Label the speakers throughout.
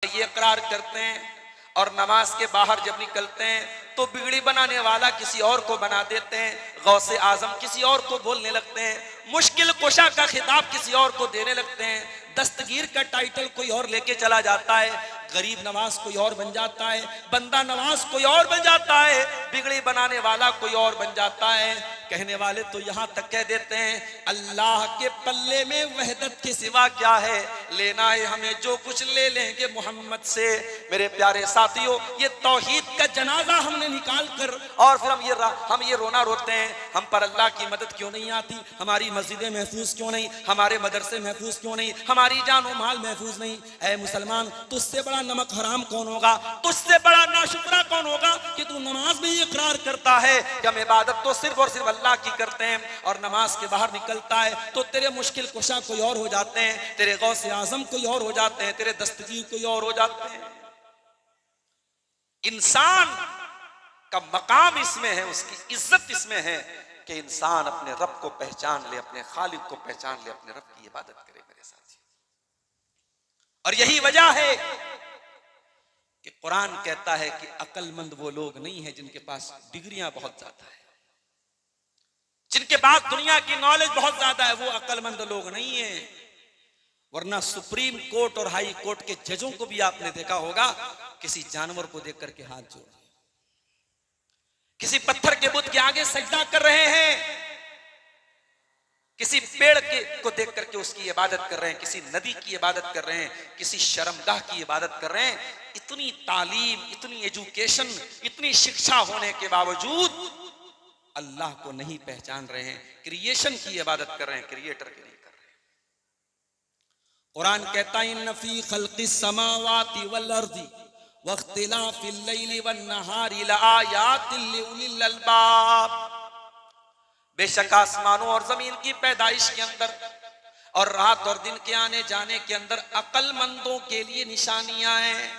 Speaker 1: ये इकरार करते हैं और नमाज के बाहर जब निकलते हैं तो बिगड़ी बनाने वाला किसी और को बना देते हैं, गौसे आजम किसी और को बोलने लगते हैं, मुश्किल कुशा का खिताब किसी और को देने लगते हैं, दस्तगीर का टाइटल कोई और लेके चला जाता है, गरीब नवाज कोई और बन जाता है, बंदा नवाज कोई और बन जाता है, बिगड़ी बनाने वाला कोई और बन जाता है। कहने वाले तो यहां तक कह देते हैं अल्लाह के पल्ले में वहदत के सिवा क्या है, लेना है हमें जो कुछ ले लेंगे मोहम्मद से। मेरे प्यारे साथियों, ये तौहीद का जनाजा हमने निकाल कर और फिर हम ये रोना रोते हैं, हम पर अल्लाह की मदद क्यों नहीं आती, हमारी मस्जिदें महफूज क्यों नहीं, हमारे मदरसे महफूज क्यों नहीं, हमारी जान और माल महफूज नहीं। ऐ मुसलमान, तुझसे बड़ा नमक हराम कौन होगा, तुझसे बड़ा नाशुक्रा कौन होगा कि तू नमाज में ये इकरार करता है कि हम इबादत तो सिर्फ और सिर्फ अल्लाह की करते हैं, और नमाज के बाहर निकलता है तो तेरे मुश्किल कुशा कोई और हो जाते हैं, तेरे गौसे आजम कोई और हो जाते हैं, तेरे दस्तगीर कोई और हो जाते हैं। इंसान का मकाम इसमें है, उसकी इज्जत इसमें है कि इंसान अपने रब को पहचान ले, अपने खालिक को पहचान ले, अपने रब की इबादत करे मेरे साथी। और यही वजह है कि कुरान कहता है कि अक्लमंद वो लोग नहीं है जिनके पास डिग्रियां बहुत ज्यादा है, जिनके पास दुनिया की नॉलेज बहुत ज्यादा है, वो अक्लमंद लोग नहीं है। वरना सुप्रीम कोर्ट और हाई कोर्ट के जजों को भी आपने देखा होगा किसी जानवर को देख करके हाथ जोड़, किसी पत्थर के बुत के आगे सजदा कर रहे हैं, किसी पेड़ को देख करके उसकी इबादत कर रहे हैं, किसी नदी की इबादत कर रहे हैं, किसी शर्मगाह की इबादत कर रहे हैं। इतनी तालीम, इतनी एजुकेशन, इतनी शिक्षा होने के बावजूद अल्लाह को नहीं पहचान रहे हैं, क्रिएशन की इबादत कर रहे हैं, क्रिएटर की नहीं कर रहे हैं। कुरान कहता है इन्न फी खल्क़िस समावाति वल अर्दी वख्तिलाफिल लैलि वन नहारि लआयातिन लिउलिल अलबाब। बेशक आसमानों और जमीन की पैदाइश के अंदर और रात और दिन के आने जाने के अंदर अक्लमंदों के लिए निशानियां हैं।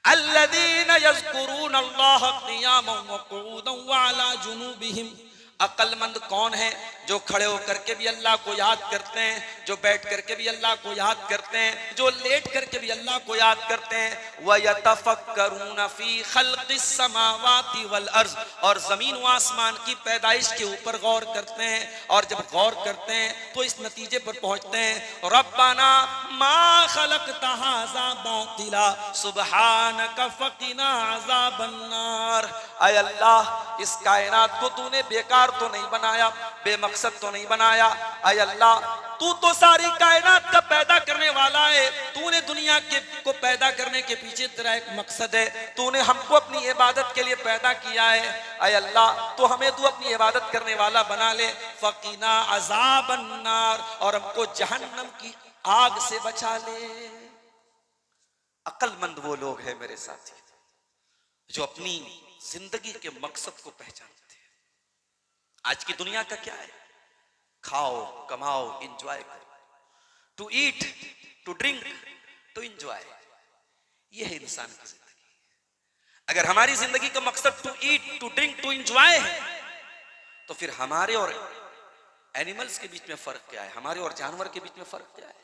Speaker 1: अल्लज़ीना यज़्कुरून अल्लाह क़ियामन व क़ुऊदन व अला जुनूबिहिम। अक्लमंद कौन है? जो खड़े होकर के भी अल्लाह को याद करते हैं, जो बैठ करके भी अल्लाह को याद करते हैं, जो लेट करके भी अल्लाह को याद करते हैं। व यतफक्करून फी खल्क़िस समावाति वल अर्ज़, और जमीन व आसमान की पैदाइश के ऊपर गौर करते हैं, और जब गौर करते हैं तो इस नतीजे पर पहुंचते हैं रब्बना मा खलक़्ता हाज़ा बातिला सुब्हानका फ़क़िना अज़ाबन नार। ऐ अल्लाह, इस कायनात को तूने बेकार तो नहीं बनाया, बेमकसद तो नहीं बनाया। ऐ अल्लाह, तू तो सारी कायनात का पैदा करने वाला है, तूने दुनिया को पैदा करने के पीछे तेरा एक मकसद है, तूने हमको अपनी इबादत के लिए पैदा किया है। ऐ अल्लाह, तो हमें तू अपनी इबादत करने वाला बना ले। फ़क़िना अज़ाबन नार, और हमको जहन्नम की आग से बचा ले। अक्लमंद वो लोग हैं मेरे साथी जो अपनी जिंदगी के मकसद को पहचानते हैं। आज की दुनिया का क्या है? खाओ, कमाओ, एंजॉय करो, to eat, to drink, to enjoy. यह है इंसान की जिंदगी। अगर हमारी जिंदगी का मकसद to eat, to drink, to enjoy है, तो फिर हमारे और एनिमल्स के बीच में फर्क क्या है? हमारे और जानवर के बीच में फर्क क्या है?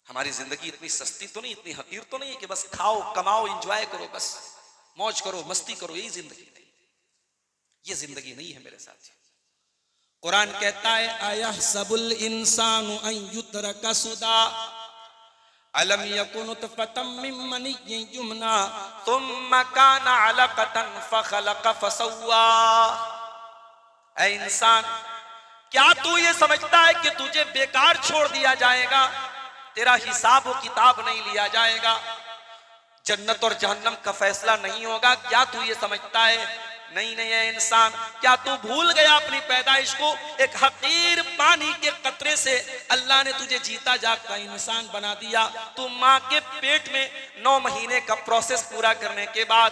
Speaker 1: हमारी जिंदगी इतनी सस्ती तो नहीं, इतनी हकीर तो नहीं है कि बस खाओ, कमाओ, एंजॉय करो, बस मौज करो, मस्ती करो, यही जिंदगी नहीं। ये जिंदगी नहीं है मेरे साथी। कुरान कहता है अयहसबुल इंसानु अन युत्रका सुदा अलम यकुन नुतफतम मिन मनिय्यिन युमना थुम्मा काना अलकतन फखलक फसव्वा। ऐ इंसान, क्या तू ये समझता है कि तुझे बेकार छोड़ दिया जाएगा, तेरा हिसाब व किताब नहीं लिया जाएगा, जन्नत और जहन्नम का फैसला नहीं होगा? क्या तू ये समझता है? नहीं नहीं है इंसान, क्या तू भूल गया अपनी पैदाइश को? एक हकीर पानी के कतरे से अल्लाह ने तुझे जीता जागता इंसान बना दिया। तू माँ के पेट में 9 महीने का प्रोसेस पूरा करने के बाद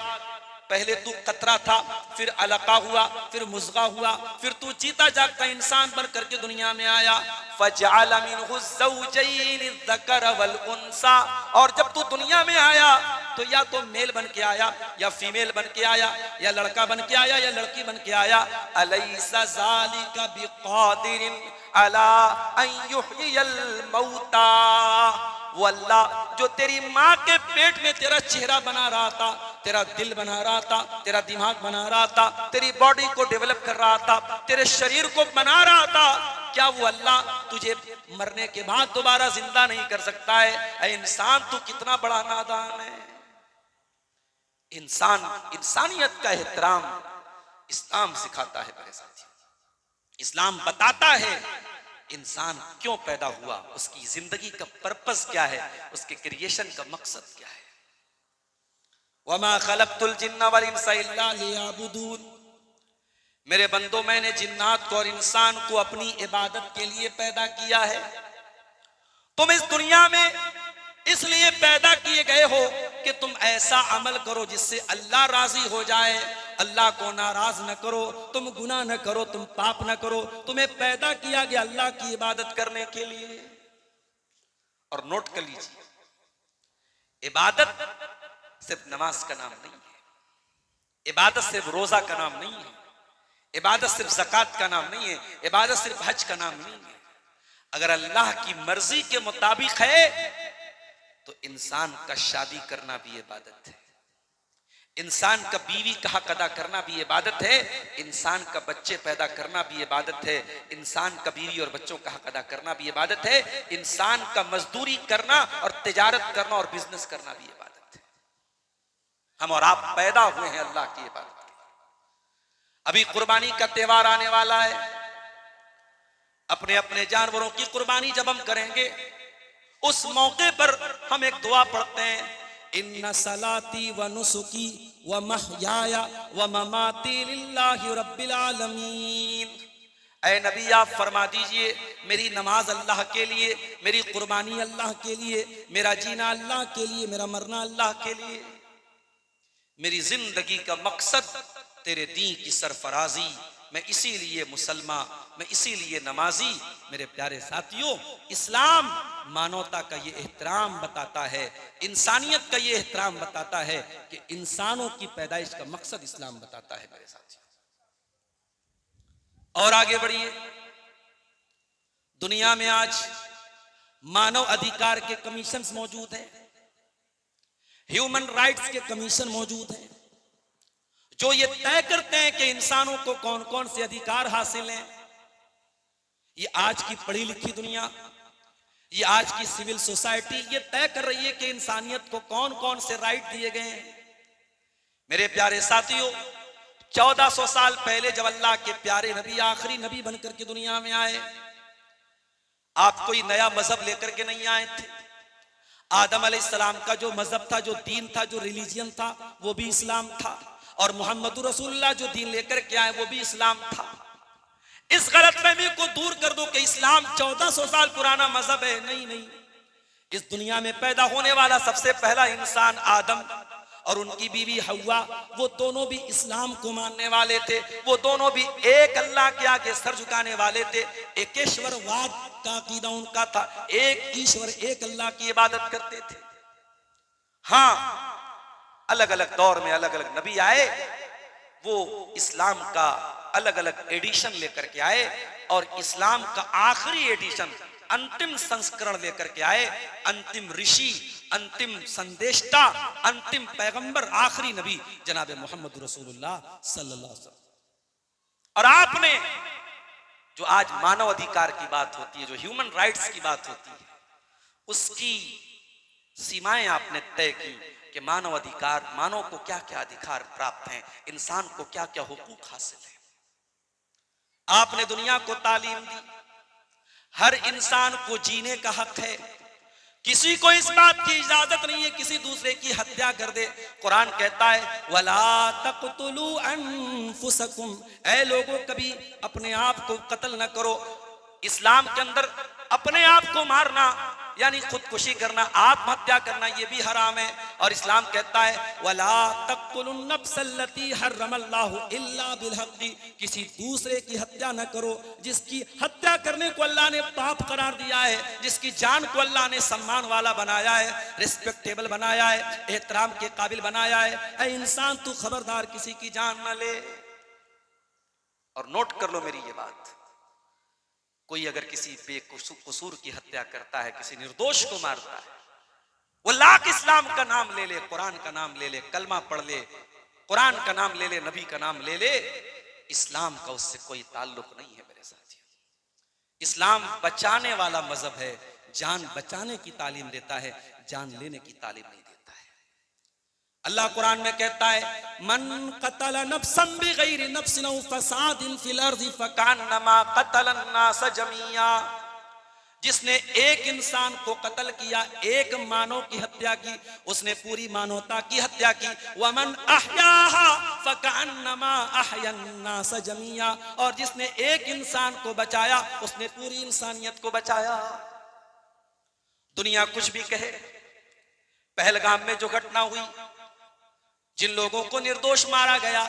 Speaker 1: पहले तू कतरा था, फिर अलका हुआ, फिर मुज़गा हुआ, फिर तू जीता जागता इंसान बन करके दुनिया में आया। फजअल मिनहु ज़ौजैन ज़कर वल उन्सा, और जब तू दुनिया में आया तो या तो मेल बन के आया या फीमेल बन के आया, या लड़का बन के आया या लड़की बन के आया। अलैसा ज़ालिका बिक़ादिरिन अला अन युहयियल मौता। वो अल्लाह जो तेरी माँ के पेट में तेरा चेहरा बना रहा था, तेरा दिल बना रहा था, तेरा दिमाग बना रहा था, तेरी बॉडी को डेवलप कर रहा था, तेरे शरीर को बना रहा था, क्या वो अल्लाह तुझे मरने के बाद दोबारा जिंदा नहीं कर सकता है? ऐ इंसान, तू कितना बड़ा नादान है। इंसान, इंसानियत का एहतराम इस्लाम सिखाता है मेरे साथियों। इस्लाम बताता है इंसान क्यों पैदा हुआ, उसकी जिंदगी का पर्पस क्या है, उसके क्रिएशन का मकसद क्या है। वमा खलक़तुल जिन्ना वल इंसा इल्ला लियअबुदून। मेरे बंदो, मैंने जिन्नात को और इंसान को अपनी इबादत के लिए पैदा किया है। तुम इस दुनिया में इसलिए पैदा किए गए हो कि तुम ऐसा अमल करो जिससे अल्लाह राजी हो जाए, अल्लाह को नाराज न करो, तुम गुनाह न करो, तुम पाप न करो। तुम्हें पैदा किया गया अल्लाह की इबादत करने के लिए। और नोट कर लीजिए, इबादत सिर्फ नमाज का नाम नहीं है, इबादत सिर्फ रोजा का नाम नहीं है, इबादत सिर्फ ज़कात का नाम नहीं है, इबादत सिर्फ हज का नाम नहीं है। अगर अल्लाह की मर्जी के मुताबिक है तो इंसान का शादी करना भी इबादत है, इंसान का बीवी का हक अदा करना भी इबादत है, इंसान का बच्चे पैदा करना भी इबादत है, इंसान का बीवी और बच्चों का हक अदा करना भी इबादत है, इंसान का मजदूरी करना और तिजारत करना और बिजनेस करना भी इबादत है। हम और आप पैदा हुए हैं अल्लाह की इबादत के लिए। अभी कुर्बानी का त्योहार आने वाला है। अपने अपने जानवरों की कुर्बानी जब हम करेंगे, उस मौके पर हम एक दुआ पढ़ते हैं, इन्ना सलाती व नुसुकी व महयाया व ममाती लिल्लाहि रब्बिल आलमीन। ऐ नबी, आप फरमा दीजिए, मेरी नमाज अल्लाह के लिए, मेरी कुर्बानी अल्लाह के लिए, मेरा जीना अल्लाह के लिए, मेरा मरना अल्लाह के लिए, मेरी जिंदगी का मकसद तेरे दीन की सरफराजी, मैं इसीलिए मुसलमान, मैं इसीलिए नमाजी। मेरे प्यारे साथियों, इस्लाम मानवता का ये एहतराम बताता है, इंसानियत का ये एहतराम बताता है कि इंसानों की पैदाइश का मकसद इस्लाम बताता है मेरे साथियों। और आगे बढ़िए, दुनिया में आज मानव अधिकार के कमीशन मौजूद हैं, ह्यूमन राइट्स के कमीशन मौजूद हैं, जो ये तय करते हैं कि इंसानों को कौन कौन से अधिकार हासिल हैं। ये आज की पढ़ी लिखी दुनिया, ये आज की सिविल सोसाइटी ये तय कर रही है कि इंसानियत को कौन कौन से राइट दिए गए हैं। मेरे प्यारे साथियों, 1400 साल पहले जब अल्लाह के प्यारे नबी आखिरी नबी बनकर के दुनिया में आए, आप कोई नया मजहब लेकर के नहीं आए थे। आदम अलैहिस्सलाम का जो मजहब था, जो दीन था, जो रिलीजियन था, वो भी इस्लाम था, और मोहम्मद रसूलुल्लाह जो दीन लेकर के आए वो भी इस्लाम था। इस गलतफहमी को दूर कर दो कि इस्लाम 1400 साल पुराना मजहब है। नहीं नहीं, इस दुनिया में पैदा होने वाला सबसे पहला इंसान आदम और उनकी बीवी हव्वा, वो दोनों भी इस्लाम को मानने वाले थे, वो दोनों भी एक अल्लाह के आगे सर झुकाने वाले थे। एकेश्वरवाद का अकीदा उनका था, एक ईश्वर एक अल्लाह की इबादत करते थे। हाँ, अलग अलग दौर में अलग अलग नबी आए, वो इस्लाम का अलग अलग एडिशन लेकर के आए, और इस्लाम का आखिरी एडिशन, अंतिम संस्करण लेकर के आए। अंतिम ऋषि, अंतिम संदेष्टा, अंतिम पैगंबर, आखिरी नबी जनाब मोहम्मद रसूलुल्लाह सल्लल्लाहु अलैहि वसल्लम। और आपने जो आज मानव अधिकार की बात होती है, जो ह्यूमन राइट्स की बात होती है, उसकी सीमाएं आपने तय की कि मानव अधिकार, मानव को क्या क्या अधिकार प्राप्त हैं, इंसान को क्या क्या हुकूक हासिल है। आपने दुनिया को तालीम दी, हर इंसान को जीने का हक है, किसी को इस बात की इजाजत नहीं है किसी दूसरे की हत्या कर दे। कुरान कहता है वला तक़तुलू अनफुसकुम, ऐ लोगों कभी अपने आप को कत्ल न करो। इस्लाम के अंदर अपने आप को मारना यानी खुदकुशी करना, आत्महत्या करना, ये भी हराम है। और इस्लाम कहता है वला तक़तुलुन नफ्सल्लती हर्रमल्लाहु इल्ला बिलहक़्क़ि, किसी दूसरे की हत्या न करो जिसकी हत्या करने को अल्लाह ने पाप करार दिया है, जिसकी जान को अल्लाह ने सम्मान वाला बनाया है, रिस्पेक्टेबल बनाया है, एहतराम के काबिल बनाया है। ऐ इंसान तू खबरदार किसी की जान न ले। और नोट कर लो मेरी ये बात, कोई अगर किसी बेकसूर की हत्या करता है, किसी निर्दोष को मारता है, वो लाख इस्लाम का नाम ले ले, कुरान का नाम ले ले, कलमा पढ़ ले, कुरान का नाम ले ले, नबी का नाम ले ले, इस्लाम का उससे कोई ताल्लुक नहीं है मेरे साथियों। इस्लाम बचाने वाला मजहब है, जान बचाने की तालीम देता है, जान लेने की तालीम नहीं देता है। अल्लाह कुरान में कहता है मन कतल नफ्सन बिगैरि नफ्सिन औ फसादिन फिल अर्दि फकान्नमा कतलन नास जमिया। जिसने एक इंसान को कत्ल किया, एक मानव की हत्या की, उसने पूरी मानवता की हत्या की। वमन अहयाहा फकान्नमा अहयन नास जमिया। और जिसने एक इंसान को बचाया, उसने पूरी इंसानियत को बचाया। दुनिया कुछ भी कहे, पहलगाम में जो घटना हुई, जिन लोगों को निर्दोष मारा गया,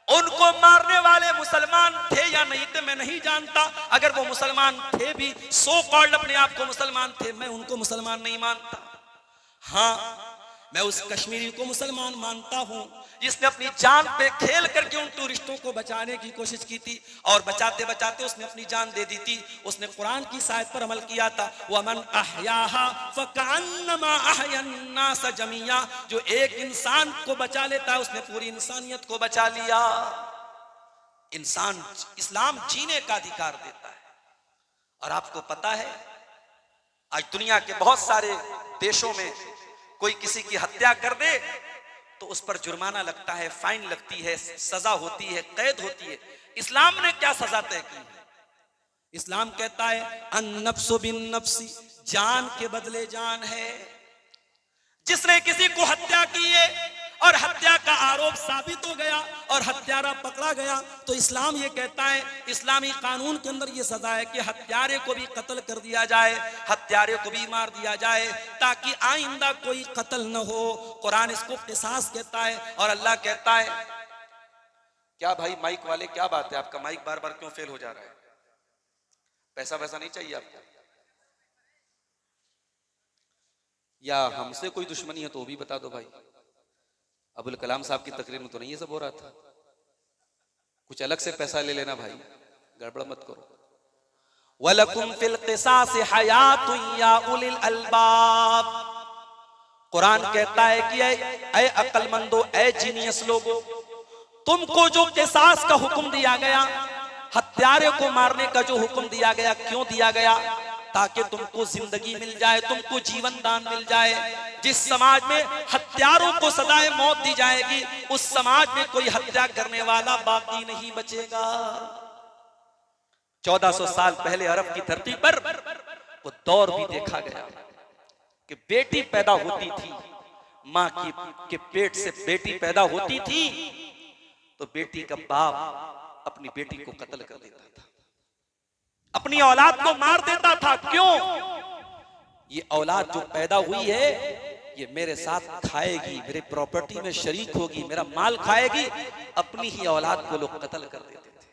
Speaker 1: उनको मारने वाले मुसलमान थे या नहीं थे मैं नहीं जानता। अगर वो मुसलमान थे भी, सो कॉल्ड अपने आप को मुसलमान थे, मैं उनको मुसलमान नहीं मानता। हाँ, मैं उस कश्मीरी को मुसलमान मानता हूं जिसने अपनी जान पे खेल करके उन टूरिस्टों को बचाने की कोशिश की थी, और बचाते बचाते उसने अपनी जान दे दी थी। उसने कुरान की आयत पर अमल किया था, वमन अहयाहा फकान्नमा अहयन नास जमिया। जो एक इंसान को बचा लेता है, उसने पूरी इंसानियत को बचा लिया। इंसान, इस्लाम जीने का अधिकार देता है। और आपको पता है, आज दुनिया के बहुत सारे देशों में कोई किसी की हत्या कर दे तो उस पर जुर्माना लगता है, फाइन लगती है, सजा होती है, कैद होती है। इस्लाम ने क्या सजा तय की है? इस्लाम कहता है अन्नफ्सु बिन नफ्सी, जान के बदले जान है। जिसने किसी को हत्या की है और हत्या का आरोप साबित हो गया और हत्यारा पकड़ा गया, तो इस्लाम ये कहता है, इस्लामी कानून के अंदर ये सजा है कि हत्यारे को भी कत्ल कर दिया जाए, हत्यारे को भी मार दिया जाए, ताकि आइंदा कोई कत्ल न हो। कुरान इसको किसास कहता है। और अल्लाह कहता है, क्या भाई माइक वाले, क्या बात है, आपका माइक बार बार क्यों फेल हो जा रहा है? पैसा वैसा नहीं चाहिए आपको, या हमसे कोई दुश्मनी है तो वो भी बता दो भाई। अबुल कलाम साहब की तकरीर में तो नहीं ये सब हो रहा था? कुछ अलग से पैसा ले लेना भाई, गड़बड़ मत करो। वलकुम फिल क़िसास हयातुन या उलिल अलबाब। कुरान कहता है कि ऐ अक्लमंदो, ऐ जीनियस लोगो, तुमको जो क़िसास का हुक्म दिया गया, हत्यारे को मारने का जो हुक्म दिया गया, क्यों दिया गया? ताकि तुमको जिंदगी मिल जाए, तुमको जीवन दान मिल जाए। जिस समाज में हत्यारों को सजाए मौत दी जाएगी, उस समाज में कोई हत्या करने वाला बाकी नहीं बचेगा। 1400 साल पहले अरब की धरती पर वो दौर भी देखा गया कि बेटी पैदा होती थी, मां के पेट से बेटी पैदा होती थी, तो बेटी का बाप अपनी बेटी को कत्ल कर देता था, अपनी औलाद को मार देता था। क्यों? ये औलाद जो पैदा हुई है, ये मेरे साथ खाएगी, मेरे प्रॉपर्टी में शरीक होगी, मेरा माल खाएगी। अपनी ही औलाद को लोग कत्ल कर देते थे।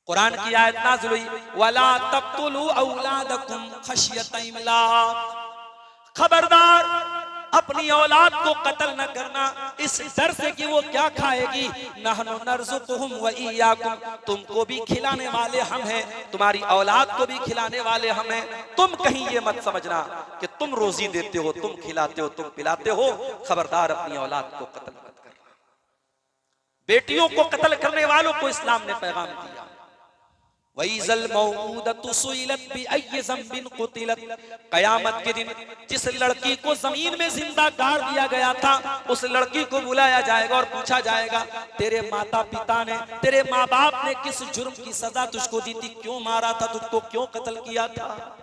Speaker 1: कुरान की आयत नाज़िल हुई, वला तक़्तुलू औलादकुम खशियत इमलाक। खबरदार, अपनी औलाद को कत्ल न करना इस डर से कि वो क्या खाएगी। नहनु नर्ज़ुकुहुम व इय्याकुम, तुमको भी खिलाने वाले हम हैं, तुम्हारी औलाद को भी खिलाने वाले हम हैं। तुम कहीं ये मत समझना कि तुम रोजी देते हो, तुम खिलाते हो, तुम पिलाते हो। खबरदार, अपनी औलाद को कत्ल मत करना। बेटियों को कत्ल करने वालों को इस्लाम ने पैगाम दिया, वइज़ल मौऊदतु सुइलत बिअय्यि ज़ंबिन क़ुतिलत। क़यामत के दिन जिस लड़की को जमीन में जिंदा गाड़ दिया गया था, उस लड़की को बुलाया जाएगा और पूछा जाएगा, तेरे माता पिता ने, तेरे माँ बाप ने किस जुर्म की सजा तुझको दी थी? क्यों मारा था तुझको? क्यों कत्ल किया था?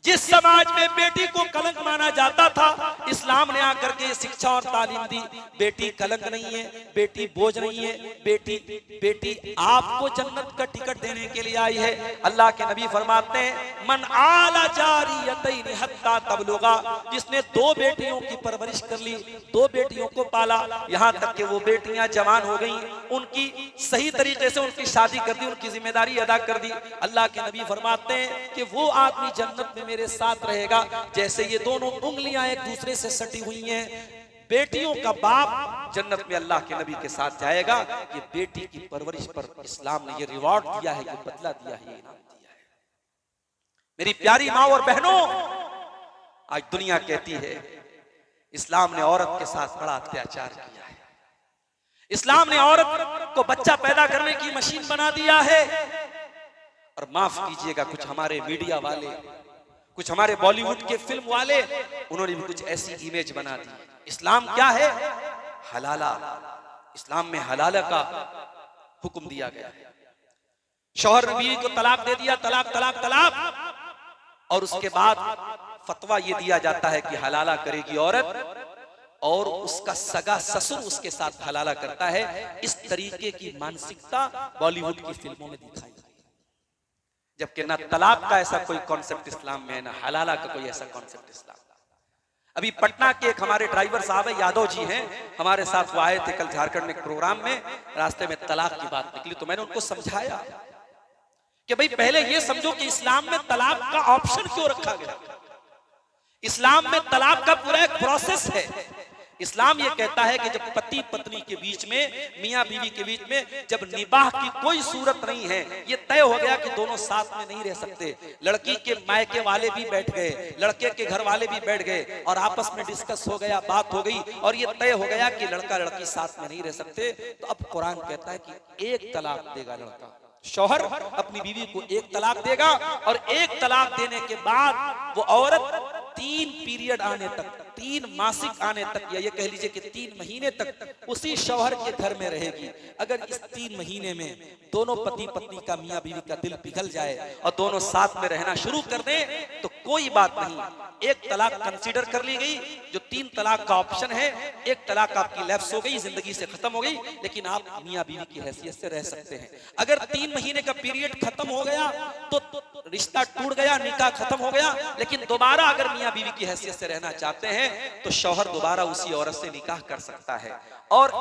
Speaker 1: जिस समाज में बेटी को कलंक माना जाता था, इस्लाम ने आकर के शिक्षा और तालीम दी, बेटी कलंक नहीं है, बेटी बोझ नहीं है, बेटी आपको जन्नत का टिकट देने के लिए आई है। अल्लाह के नबी फरमाते हैं, मन आला जारियतैन हत्ता तबलुगा, जिसने 2 बेटियों की परवरिश कर ली, 2 बेटियों को पाला, यहाँ तक कि वो बेटियां जवान हो गई, उनकी सही तरीके से उनकी शादी कर दी, उनकी जिम्मेदारी अदा कर दी। अल्लाह के नबी फरमाते हैं कि वो आदमी जन्नत में मेरे साथ रहेगा जैसे ये दोनों उंगलियां एक दूसरे से सटी हुई हैं। बेटियों का बाप जन्नत में अल्लाह के नबी के साथ जाएगा। ये बेटी की परवरिश पर इस्लाम ने ये रिवॉर्ड दिया है, ये बदला दिया है, ये इनाम दिया है। मेरी प्यारी माँ और बहनों, आज दुनिया कहती है इस्लाम ने औरत के साथ बड़ा अत्याचार किया है, इस्लाम ने औरत को बच्चा पैदा करने की मशीन बना दिया है। और माफ कीजिएगा, कुछ हमारे मीडिया वाले, कुछ हमारे बॉलीवुड के फिल्म वाले, उन्होंने भी कुछ ऐसी इमेज बना दी। इस्लाम क्या है? हलाला। इस्लाम में हलाला का हुक्म दिया गया है। शौहर ने बीवी को तलाक दे दिया, तलाक तलाक तलाक, और उसके बाद फतवा ये दिया जाता है कि हलाला करेगी औरत और उसका सगा ससुर उसके साथ हलाला करता है। इस तरीके की मानसिकता बॉलीवुड की फिल्मों में दिखाई जाती है, जबकि ना तलाक का ऐसा कोई कॉन्सेप्ट इस्लाम में है, ना हलाला का कोई ऐसा कॉन्सेप्ट इस्लाम। अभी पटना के एक हमारे ड्राइवर साहब है, यादव जी हैं, हमारे साथ वो आए थे कल झारखंड में प्रोग्राम में, रास्ते में तलाक की बात निकली तो मैंने उनको समझाया कि भाई पहले ये समझो कि इस्लाम में तलाक का ऑप्शन क्यों रखा गया। इस्लाम में तलाक का पूरा एक प्रोसेस है। इस्लाम ये कहता है कि जब पति पत्नी के बीच में, मियां बीवी के बीच में जब निबाह की कोई सूरत नहीं है, ये तय हो गया कि दोनों साथ में नहीं रह सकते, लड़की के मायके वाले भी बैठ गए, लड़के के घर वाले भी बैठ गए और आपस में डिस्कस हो गया, बात हो गई और ये तय हो गया कि लड़का लड़की साथ में नहीं रह सकते, तो अब कुरान कहता है कि एक तलाक देगा लड़का। शौहर अपनी बीवी को एक तलाक देगा और एक तलाक देने के बाद वो औरत 3 पीरियड आने तक, 3 मासिक आने तक, या ये कह लीजिए कि 3 महीने तक उसी शौहर के घर में रहेगी। अगर इस 3 महीने में दोनों पति पत्नी का, मियां बीवी का दिल पिघल जाए और दोनों साथ में रहना शुरू कर दें तो कोई बात नहीं, एक तलाक कंसीडर कर ली गई। जो 3 तलाक का ऑप्शन है, एक तलाक आपकी लैप्स हो गई, जिंदगी से खत्म हो गई, लेकिन आप मियां बीवी की हैसियत से रह सकते हैं। अगर 3 महीने का पीरियड खत्म हो गया तो रिश्ता टूट गया, निकाह खत्म हो गया, लेकिन दोबारा अगर मियां बीवी की हैसियत से रहना चाहते हैं तो शौहर दोबारा उसी औरत से निकाह कर सकता है। और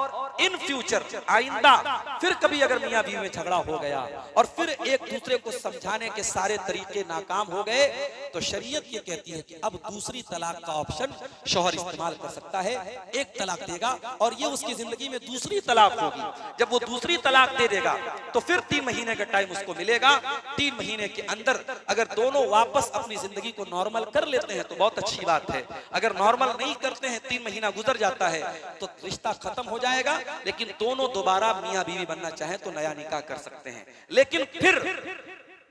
Speaker 1: इन फ्यूचर आइंदा फिर कभी अगर मियां बीवी में झगड़ा हो गया और फिर एक दूसरे को समझाने के सारे तरीके नाकाम हो गए तो शरीयत ये कहती है कि अब दूसरी तलाक का ऑप्शन शौहर इस्तेमाल कर सकता है। एक तलाक देगा और ये उसकी जिंदगी में दूसरी तलाक होगी। जब वो दूसरी तलाक दे देगा तो फिर 3 महीने का टाइम उसको मिलेगा। 3 महीने के अंदर अगर दोनों वापस अपनी जिंदगी को नॉर्मल कर लेते हैं तो बहुत अच्छी बात है। अगर नॉर्मल नहीं करते हैं, 3 महीना गुजर जाता है तो रिश्ता खत्म हो जाएगा, लेकिन दोनों दोबारा मियां बीवी बनना चाहे तो नया निकाह कर सकते हैं। लेकिन फिर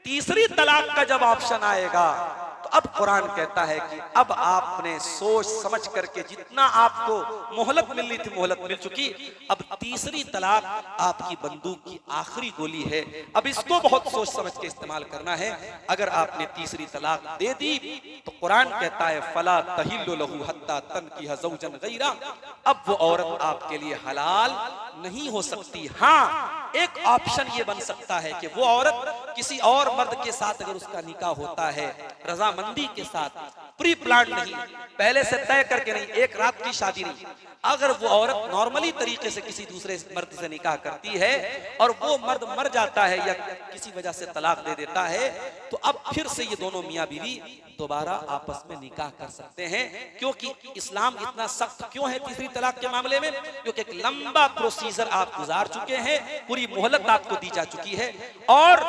Speaker 1: तीसरी तलाक का जब ऑप्शन आएगा तो अब कुरान कहता है कि अब आपने सोच समझ करके, जितना आपको मोहलत मिलनी थी मोहलत मिल चुकी, अब तीसरी तलाक आपकी बंदूक की आखिरी गोली है, अब इसको बहुत सोच समझ के इस्तेमाल करना है। अगर आपने तीसरी तलाक दे दी तो कुरान कहता है फला तहिल्लु लहू हत्ता तनकिह ज़ौजन गैरा, अब वो औरत आपके लिए हलाल नहीं हो सकती। हाँ, एक ऑप्शन ये बन सकता है कि वो औरत किसी और मर्द के साथ अगर उसका निकाह होता है रजामंदी के साथ, प्री प्लान नहीं, पहले से तय करके नहीं, एक रात की शादी नहीं, अगर वो औरत नॉर्मली तरीके से किसी दूसरे मर्द से निकाह करती है और वो मर्द मर जाता है या किसी वजह से तलाक दे देता है तो अब फिर से ये दोनों मियां बीवी दोबारा आपस में निकाह कर सकते हैं। क्योंकि इस्लाम इतना सख्त क्यों है तीसरी तलाक के मामले में? क्योंकि एक लंबा प्रोसीजर आप गुजार चुके हैं, पूरी मोहलत आपको दी जा चुकी है और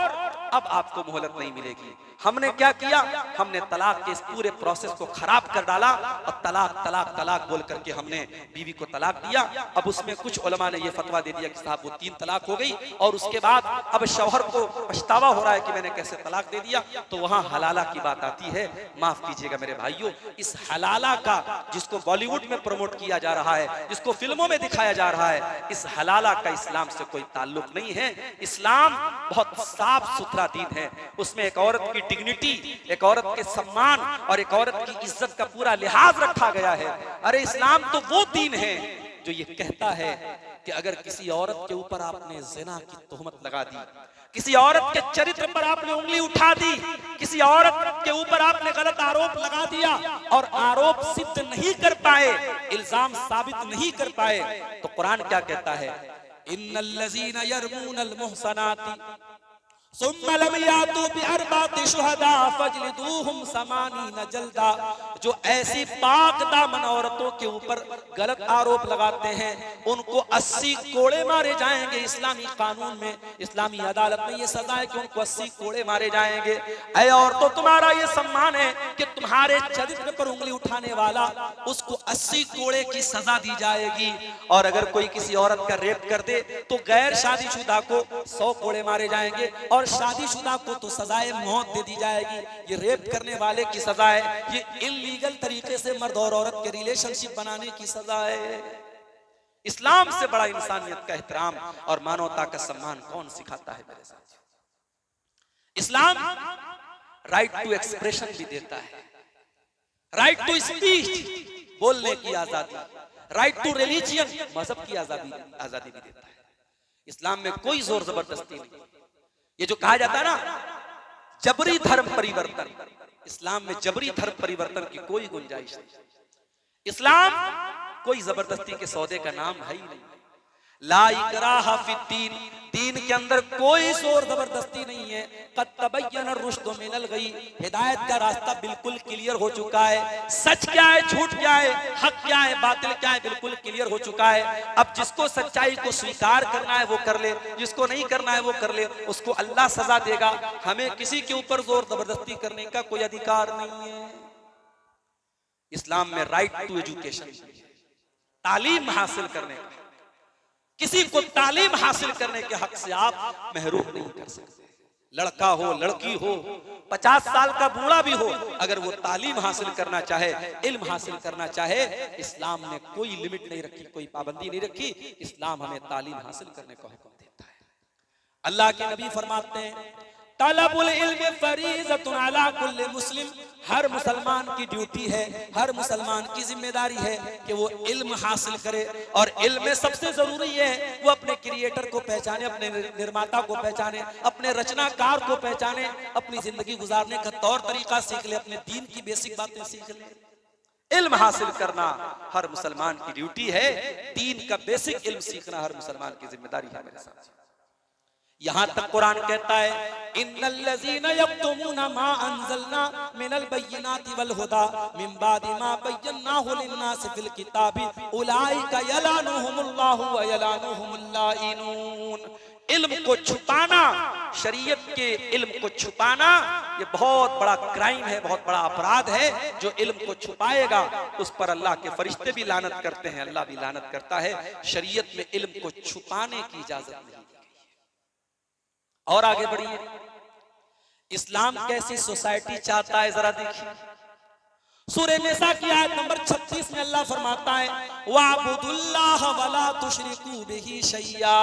Speaker 1: अब आपको मोहलत नहीं मिलेगी। हमने क्या किया? हमने तलाक के इस पूरे प्रोसेस को खराब कर डाला और तलाक तलाक तलाक बोल करके हमने बीवी को तलाक दिया। अब उसमें कुछ उलमा ने यह फतवा दे दिया कि साहब वो 3 तलाक हो गई और उसके बाद अब शौहर को पछतावा हो रहा है कि मैंने कैसे तलाक दे दिया, तो वहां हलाला की बात आती है। माफ कीजिएगा मेरे भाइयों, इस हलाला का जिसको बॉलीवुड में प्रमोट किया जा रहा है, जिसको फिल्मों में दिखाया जा रहा है, इस हलाला का इस्लाम से कोई ताल्लुक नहीं है। इस्लाम बहुत साफ सुथरा दीन है, उसमें एक औरत की डिग्निटी, एक औरत के सम्मान और एक औरत की इज्जत का पूरा लिहाज रखा गया है। अरे इस्लाम तो वो दीन है जो ये कहता है कि अगर किसी औरत के ऊपर आपने जिना की तोहमत लगा दी, किसी औरत के चरित्र पर आपने उंगली उठा दी, किसी औरत के ऊपर आपने गलत आरोप लगा दिया और आरोप सिद्ध नहीं कर पाए, इल्जाम साबित नहीं कर पाए, तो कुरान क्या कहता है? इन्नल्लज़ीना यरमूनल मुहसनाति
Speaker 2: सुम्मा लम यातू बिअरबाति शुहदा फजलिदूहुम समानीन जल्दा। जो ऐसी पाक दामन औरतों के ऊपर गलत आरोप लगाते हैं उनको 80 कोड़े मारे जाएंगे। इस्लामी कानून में, इस्लामी अदालत में ये सजा है कि उनको 80 कोड़े मारे जाएंगे। ऐ औरतों, तुम्हारा ये सम्मान है कि तुम्हारे चरित्र पर उंगली उठाने वाला उसको 80 कोड़े की सजा दी जाएगी। और अगर कोई किसी औरत का रेप कर दे तो गैर शादीशुदा को 100 कोड़े मारे जाएंगे और शादीशुदा को तो सजाए मौत दे दी जाएगी। ये रेप करने वाले की सजा है, ये इल्लीगल तरीके से मर्द और औरत के रिलेशनशिप बनाने की सजा है। इस्लाम से बड़ा इंसानियत का एहतराम और मानवता का सम्मान कौन सिखाता है मेरे साथियों? इस्लाम राइट टू एक्सप्रेशन भी देता है, राइट टू स्पीच, बोलने की आजादी, राइट टू रिलीजियन, मजहब की आजादी भी देता है। इस्लाम में कोई जोर जबरदस्ती नहीं। ये जो कहा जाता है ना जबरी धर्म परिवर्तन, इस्लाम में जबरी धर्म परिवर्तन की कोई गुंजाइश नहीं। इस्लाम कोई जबरदस्ती के सौदे का नाम है ही नहीं। ला इकराहा फिद्दीन, दीन के अंदर कोई जोर जबरदस्ती नहीं है। क़द तबय्यन रुश्द मिनल गई, हिदायत का रास्ता बिल्कुल क्लियर हो चुका है। सच क्या है, झूठ क्या है, हक क्या है, बातिल क्या है, बिल्कुल क्लियर हो चुका है। अब जिसको सच्चाई को स्वीकार करना है वो कर ले, जिसको नहीं करना है वो कर ले, उसको अल्लाह सजा देगा। हमें किसी के ऊपर जोर जबरदस्ती करने का कोई अधिकार नहीं है। इस्लाम में राइट टू एजुकेशन, तालीम हासिल करने का, किसी को तालीम हासिल करने के हक से आप महरूम नहीं कर सकते। लड़का हो, लड़की हो, 50 साल का बूढ़ा भी हो, अगर वो तालीम हासिल करना चाहे, इल्म हासिल करना चाहे, इस्लाम ने कोई लिमिट नहीं रखी, कोई पाबंदी नहीं रखी। इस्लाम हमें तालीम हासिल करने का हुक्म देता है। अल्लाह के नबी फरमाते हैं तलबुल इल्म फरीज़तुन अला कुल्ली मुस्लिम, हर मुसलमान की ड्यूटी है, हर मुसलमान की जिम्मेदारी है कि वो इल्म हासिल करे। और इल्म में सबसे जरूरी है वो अपने क्रिएटर को पहचाने, अपने निर्माता को पहचाने, अपने रचनाकार को पहचाने, अपनी जिंदगी गुजारने का तौर तरीका सीख ले, अपने दीन की बेसिक बातें सीख ले। इल्म हासिल करना हर मुसलमान की ड्यूटी है। दीन का बेसिक इल्म सीखना हर मुसलमान की जिम्मेदारी है मेरे साथ। यहां तक कुरान कहता है इन्नल्लज़ीना यक्तुमूना मा अन्ज़लना मिनल बय्यिनाति वल हुदा मिन बादि मा बय्यनाहु लिन्नासि फिल किताबि उलाइका यलानुहुमुल्लाहु व यलानुहुमुल लाइनून। इल्म को छुपाना, शरीयत के इल्म को छुपाना, ये बहुत बड़ा क्राइम है, बहुत बड़ा अपराध है। जो इल्म को छुपाएगा उस पर अल्लाह के फरिश्ते भी लानत करते हैं, अल्लाह भी लानत करता है। शरीयत में इल्म को छुपाने की इजाजत नहीं। और आगे बढ़िए, इस्लाम कैसी सोसाइटी चाहता है जरा देखिए। सूरह निसा की आयत नंबर 36 में अल्लाह फरमाता है वाबुदुल्लाह वला तुशरिकू बिही शैया।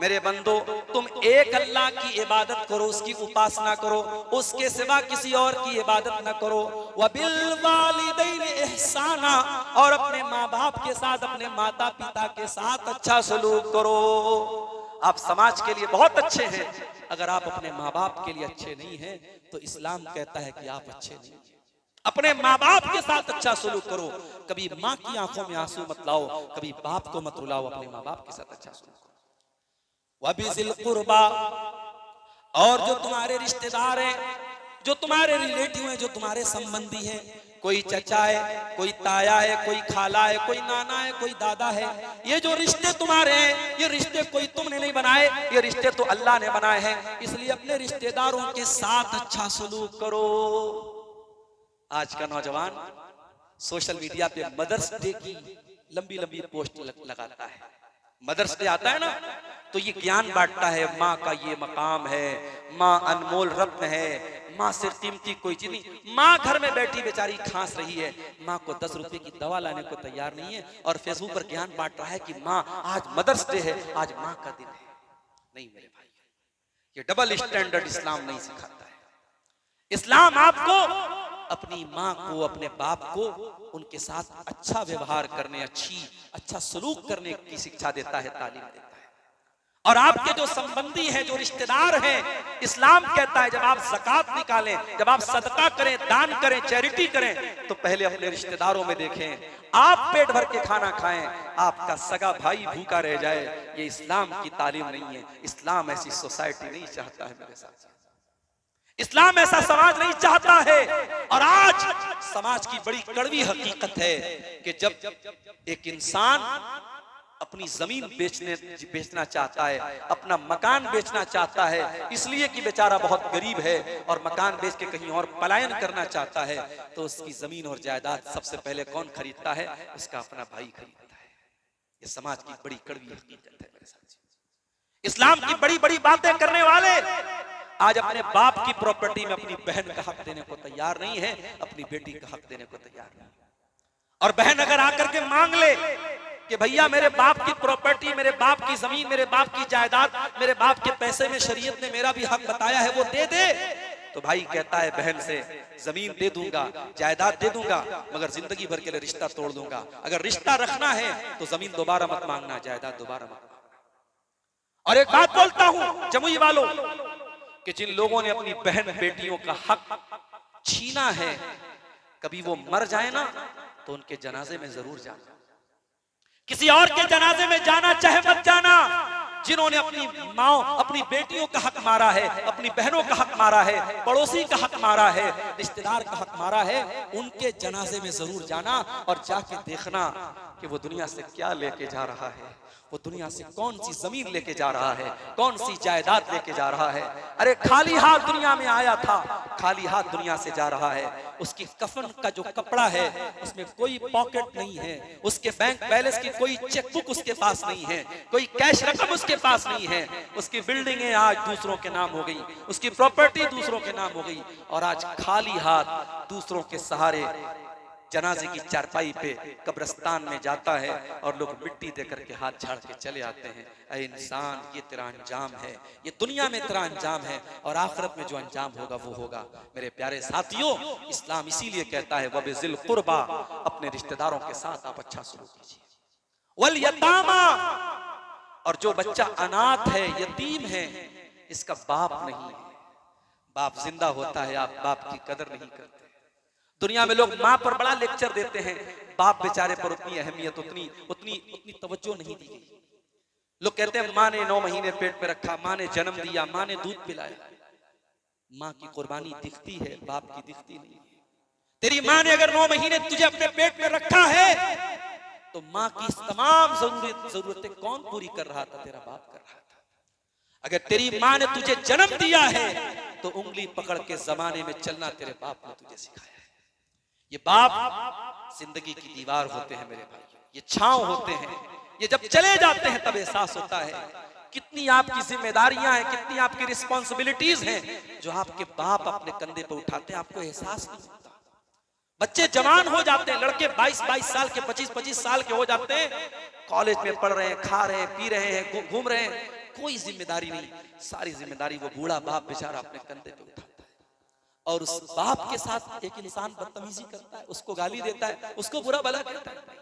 Speaker 2: मेरे बंदो, तुम एक अल्लाह की इबादत करो, उसकी उपासना करो, उसके सिवा किसी और की इबादत न करो। वबिल वालिदैन इहसाना, और अपने माँ बाप के साथ, अपने माता पिता के साथ अच्छा सलूक करो। आप समाज के लिए बहुत अच्छे हैं, अगर आप अपने माँ बाप के लिए अच्छे नहीं हैं तो इस्लाम कहता है कि आप अच्छे नहीं। अपने माँ बाप के साथ अच्छा सलूक करो। कभी माँ की आंखों में आंसू मत लाओ, कभी बाप को मत रुलाओ, अपने माँ बाप के साथ अच्छा सलूक करो। वबिज़िल कुर्बा, और जो तुम्हारे रिश्तेदार हैं, जो तुम्हारे रिलेटिव हैं, जो तुम्हारे संबंधी हैं, कोई चचा है, कोई ताया है, कोई खाला है, कोई नाना है, कोई दादा है, ये जो रिश्ते तुम्हारे हैं, ये रिश्ते कोई तुमने नहीं बनाए, ये रिश्ते तो अल्लाह ने बनाए हैं। इसलिए अपने रिश्तेदारों के साथ अच्छा सलूक करो। आज का नौजवान सोशल मीडिया पे मदर्स डे की लंबी लंबी पोस्ट लगाता है। मदर्स डे आता है ना, तो ये ज्ञान बांटता है, माँ का ये मकाम है, माँ अनमोल रत्न है, माँ से कीमती कोई चीज नहीं। माँ घर में बैठी बेचारी खांस रही है, माँ को 10 रुपए की दवा लाने को तैयार नहीं है, और फेसबुक पर ज्ञान बांट रहा है कि माँ आज मदर्स डे है, आज माँ का दिन है। नहीं मेरे भाई, ये डबल स्टैंडर्ड इस्लाम नहीं सिखाता है। इस्लाम आपको अपनी माँ को, अपने बाप को, उनके साथ अच्छा व्यवहार करने, अच्छा सलूक करने की शिक्षा देता है, तालीम देता है। और आपके जो संबंधी हैं, जो रिश्तेदार हैं, इस्लाम कहता है जब आप ज़कात निकालें, जब आप सदका करें, दान करें, चैरिटी करें, तो पहले अपने रिश्तेदारों में देखें। आप पेट भर के खाना खाएं, आपका सगा भाई भूखा रह जाए, ये इस्लाम की तालीम नहीं है। इस्लाम ऐसी सोसाइटी नहीं चाहता है मेरे साथ। इस्लाम ऐसा समाज नहीं चाहता है। और आज समाज की बड़ी कड़वी हकीकत है कि जब एक इंसान अपनी जमीन बेचना चाहता है, अपना मकान बेचना चाहता है, इसलिए कि बेचारा बहुत गरीब है और मकान बेच के कहीं और पलायन करना चाहता है, तो उसकी जमीन और जायदाद सबसे पहले कौन खरीदता है? उसका अपना भाई खरीदता है। ये समाज की बड़ी कड़वी हकीकत है मेरे साथ। इस्लाम की बड़ी बड़ी बातें करने वाले आज अपने बाप की प्रॉपर्टी में अपनी बहन का हक देने को तैयार नहीं है, अपनी बेटी का हक देने को तैयार नहीं। और बहन अगर आकर के मांग ले कि भैया मेरे बाप की प्रॉपर्टी, मेरे बाप की जमीन, मेरे बाप की जायदाद, मेरे बाप के पैसे में शरीयत ने मेरा भी हक बताया है, वो दे दे, तो भाई कहता है बहन से जमीन दे दूंगा, जायदाद दे दूंगा, मगर जिंदगी भर के लिए रिश्ता तोड़ दूंगा। अगर रिश्ता रखना है तो जमीन दोबारा मत मांगना, जायदाद दोबारा मत मांगना। और एक बात बोलता हूं जमुई वालों कि जिन लोगों ने अपनी बहन बेटियों का हक छीना है, कभी वो मर जाए ना तो उनके जनाजे में जरूर जाना। किसी और के जनाजे में जाना चाहे मत जाना। जिन्होंने अपनी माँ, अपनी बेटियों का हक मारा है, अपनी बहनों का हक मारा है, पड़ोसी का हक मारा है, रिश्तेदार का हक मारा है, उनके जनाजे में जरूर जाना और जाके देखना कि वो दुनिया से क्या लेके जा रहा है, वो दुनिया से कौन सी जमीन लेके जा रहा है, कौन सी जायदाद लेके जा रहा है। अरे खाली हाथ दुनिया में आया था, खाली हाथ दुनिया से जा रहा है। उसकी कफन का जो कपड़ा है उसमें कोई पॉकेट नहीं है, उसके बैंक बैलेंस की कोई चेकबुक उसके पास नहीं है, कोई कैश रकम उसके पास नहीं है। उसकी बिल्डिंगें आज दूसरों के नाम हो गई, उसकी प्रॉपर्टी दूसरों के नाम हो गई, और आज खाली हाथ दूसरों के सहारे जनाजे की चारपाई पे कब्रिस्तान में जाता है और लोग मिट्टी दे करके हाथ झाड़ के चले आते हैं। ऐ इंसान, ये तेरा अंजाम है, ये दुनिया में तेरा अंजाम है, और आखिरत में जो अंजाम होगा वो होगा। मेरे प्यारे साथियों, इस्लाम इसीलिए कहता है वबिज़िल कुर्बा, अपने रिश्तेदारों के साथ आप अच्छा सलूक कीजिए। वल यतामा, और जो बच्चा अनाथ है, यतीम है, इसका बाप नहीं है। बाप जिंदा होता है, आप बाप की कदर नहीं करते। दुनिया में लोग माँ पर बड़ा लेक्चर देते हैं, बाप बेचारे पर उतनी अहमियत, उतनी तवज्जो नहीं दी गई। लोग कहते हैं माँ ने 9 महीने पेट में रखा, माँ ने जन्म दिया, माँ ने दूध पिलाया। माँ की कुर्बानी दिखती है, बाप की दिखती नहीं है। तेरी माँ ने अगर 9 महीने तुझे अपने पेट में रखा है तो माँ की तमाम जरूरतें कौन पूरी कर रहा था? तेरा बाप कर रहा था। अगर तेरी माँ ने तुझे जन्म दिया है तो उंगली पकड़ के जमाने में चलना तेरे बाप ने तुझे सिखाया है। ये बाप जिंदगी की दीवार होते हैं मेरे भाई, ये छांव होते हैं। ये जब चले जाते हैं तब एहसास होता है कितनी आपकी जिम्मेदारियां हैं, कितनी आपकी रिस्पॉन्सिबिलिटीज हैं जो आपके बाप अपने कंधे पर उठाते हैं, आपको एहसास नहीं होता। बच्चे जवान हो जाते हैं, लड़के 22-22 साल के, 25-25 साल के हो जाते हैं, कॉलेज में पढ़ रहे हैं, खा रहे हैं, पी रहे हैं, घूम रहे हैं, कोई जिम्मेदारी नहीं। सारी जिम्मेदारी वो बूढ़ा बाप बेचारा अपने कंधे पे उठाता है। और उस बाप के साथ एक इंसान बदतमीजी करता है, उसको गाली देता है, उसको बुरा भला कहता है।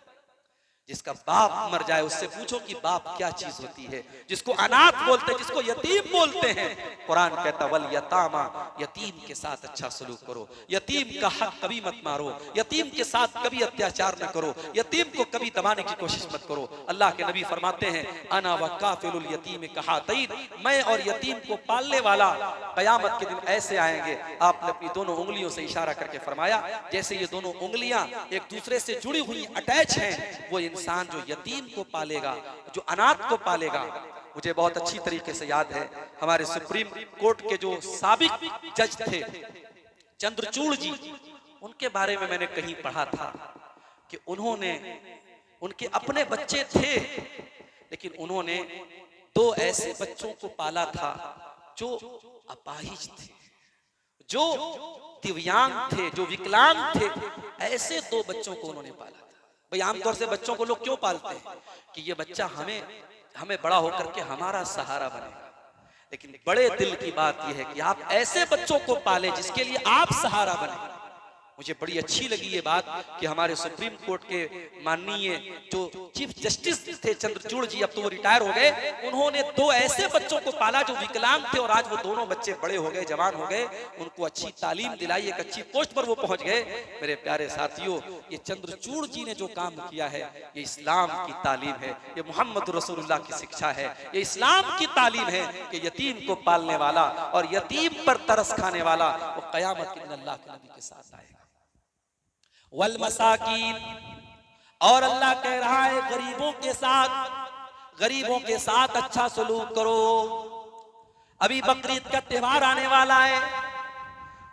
Speaker 2: जिसका बाप मर जाए उससे पूछो कि बाप क्या चीज होती है। जिसको अनाथ बोलते हैं, जिसको यतीम बोलते हैं, कुरान कहता वल यतामा, यतीम के साथ अच्छा सलूक करो, यतीम का हक कभी मत मारो, यतीम के साथ कभी अत्याचार न करो, यतीम को कभी दबाने की कोशिश मत करो। अल्लाह के नबी फरमाते हैं अना व काफिलुल यतीम कहातैन, मैं और यतीम को पालने वाला कयामत के दिन ऐसे आएंगे। आपने अपनी दोनों उंगलियों से इशारा करके फरमाया जैसे ये दोनों उंगलियां एक दूसरे से जुड़ी हुई अटैच हैं। वो इंसान जो यतीम को पालेगा, जो अनाथ को पालेगा। मुझे बहुत अच्छी तरीके से याद है, हमारे सुप्रीम कोर्ट के जो साबिक जज थे चंद्रचूड़ जी, उनके बारे में मैंने कहीं पढ़ा था कि उन्होंने, उनके अपने बच्चे थे लेकिन उन्होंने 2 ऐसे बच्चों को पाला था जो अपाहिज थे, जो दिव्यांग थे, जो विकलांग थे। ऐसे 2 बच्चों को उन्होंने पाला था। भाई आमतौर से बच्चों को लोग क्यों पालते हैं कि ये बच्चा हमें बड़ा होकर के हमारा सहारा बनेगा। लेकिन बड़े दिल की बात यह है कि आप ऐसे बच्चों को पालें जिसके लिए आप सहारा बने। मुझे बड़ी अच्छी लगी ये बात कि हमारे सुप्रीम कोर्ट के माननीय जो चीफ जस्टिस थे चंद्रचूड़ जी, अब तो वो रिटायर हो गए, उन्होंने 2 ऐसे बच्चों को पाला जो विकलांग थे और आज वो दोनों बच्चे बड़े हो गए, जवान हो गए, उनको अच्छी तालीम दिलाई, एक अच्छी पोस्ट पर वो पहुंच गए। मेरे प्यारे साथियों, ये चंद्रचूड़ जी ने जो काम किया है ये इस्लाम की तालीम है, ये मोहम्मद रसूलुल्लाह की शिक्षा है, ये इस्लाम की तालीम है कि यतीम को पालने वाला और यतीम पर तरस खाने वाला वो कयामत के दिन अल्लाह के नबी के साथ आएगा। वल मसाकीन, और अल्लाह कह रहा है गरीबों के साथ अच्छा सलूक करो। अभी बकरीद का त्योहार आने वाला है,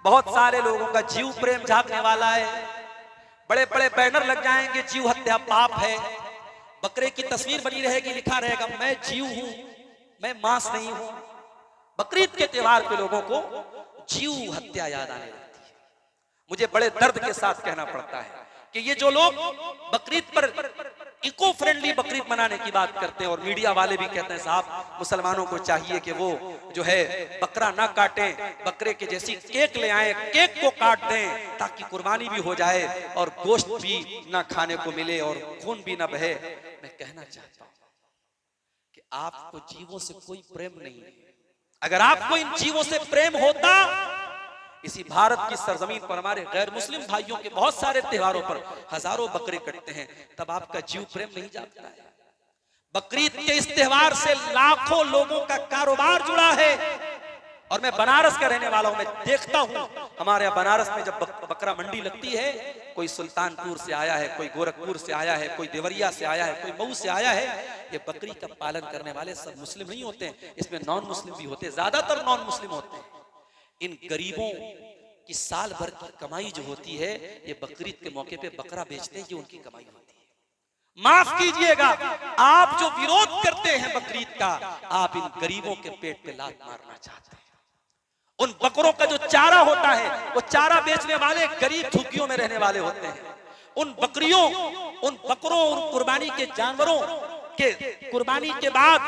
Speaker 2: बहुत सारे लोगों का जीव प्रेम जागने वाला है, बड़े बड़े बैनर लग जाएंगे, जीव हत्या पाप है, बकरे की तस्वीर बनी रहेगी, लिखा रहेगा मैं जीव हूं, मैं मांस नहीं हूं। बकरीद के त्योहार पे लोगों को जीव हत्या याद आने लगती है। मुझे बड़े दर्द के साथ कहना पड़ता है कि ये जो लोग बकरीद पर इको फ्रेंडली बकरीद मनाने की बात करते हैं और मीडिया वाले भी कहते हैं साहब मुसलमानों को चाहिए कि वो जो है बकरा ना काटें, बकरे के जैसी केक ले आए, केक को काट दें ताकि कुर्बानी भी हो जाए और गोश्त भी ना खाने को मिले और खून भी ना बहे। मैं कहना चाहता हूं कि आपको जीवों से कोई प्रेम नहीं है। अगर आपको इन जीवों से प्रेम होता, इसी भारत की सरजमीन पर हमारे गैर मुस्लिम भाइयों के बहुत सारे त्योहारों पर हजारों बकरे कटते हैं, तब आपका जीव प्रेम नहीं जागता है। बकरीद के इस त्योहार से लाखों लोगों का कारोबार जुड़ा है और मैं बनारस का रहने वाला हूं, मैं देखता हूं हमारे यहाँ बनारस में जब बकरा मंडी लगती है, कोई सुल्तानपुर से आया है, कोई गोरखपुर से आया है, कोई देवरिया से आया है, कोई मऊ से आया है। ये बकरी का पालन करने वाले सब मुस्लिम नहीं होते हैं, इसमें नॉन मुस्लिम भी होते हैं, ज्यादातर नॉन मुस्लिम होते हैं। इन गरीबों की साल भर की कमाई जो होती है, ये बकरीद के मौके पे बकरा बेचते हैं, ये उनकी कमाई होती है। माफ कीजिएगा, आप जो विरोध करते हैं बकरीद का, आप इन गरीबों के पेट पे लात मारना चाहते हैं। उन बकरों का जो चारा होता है, वो चारा बेचने वाले गरीब झुग्गियों में रहने वाले होते हैं। उन बकरियों, उन बकरों, उन कुर्बानी के जानवरों के कुर्बानी के बाद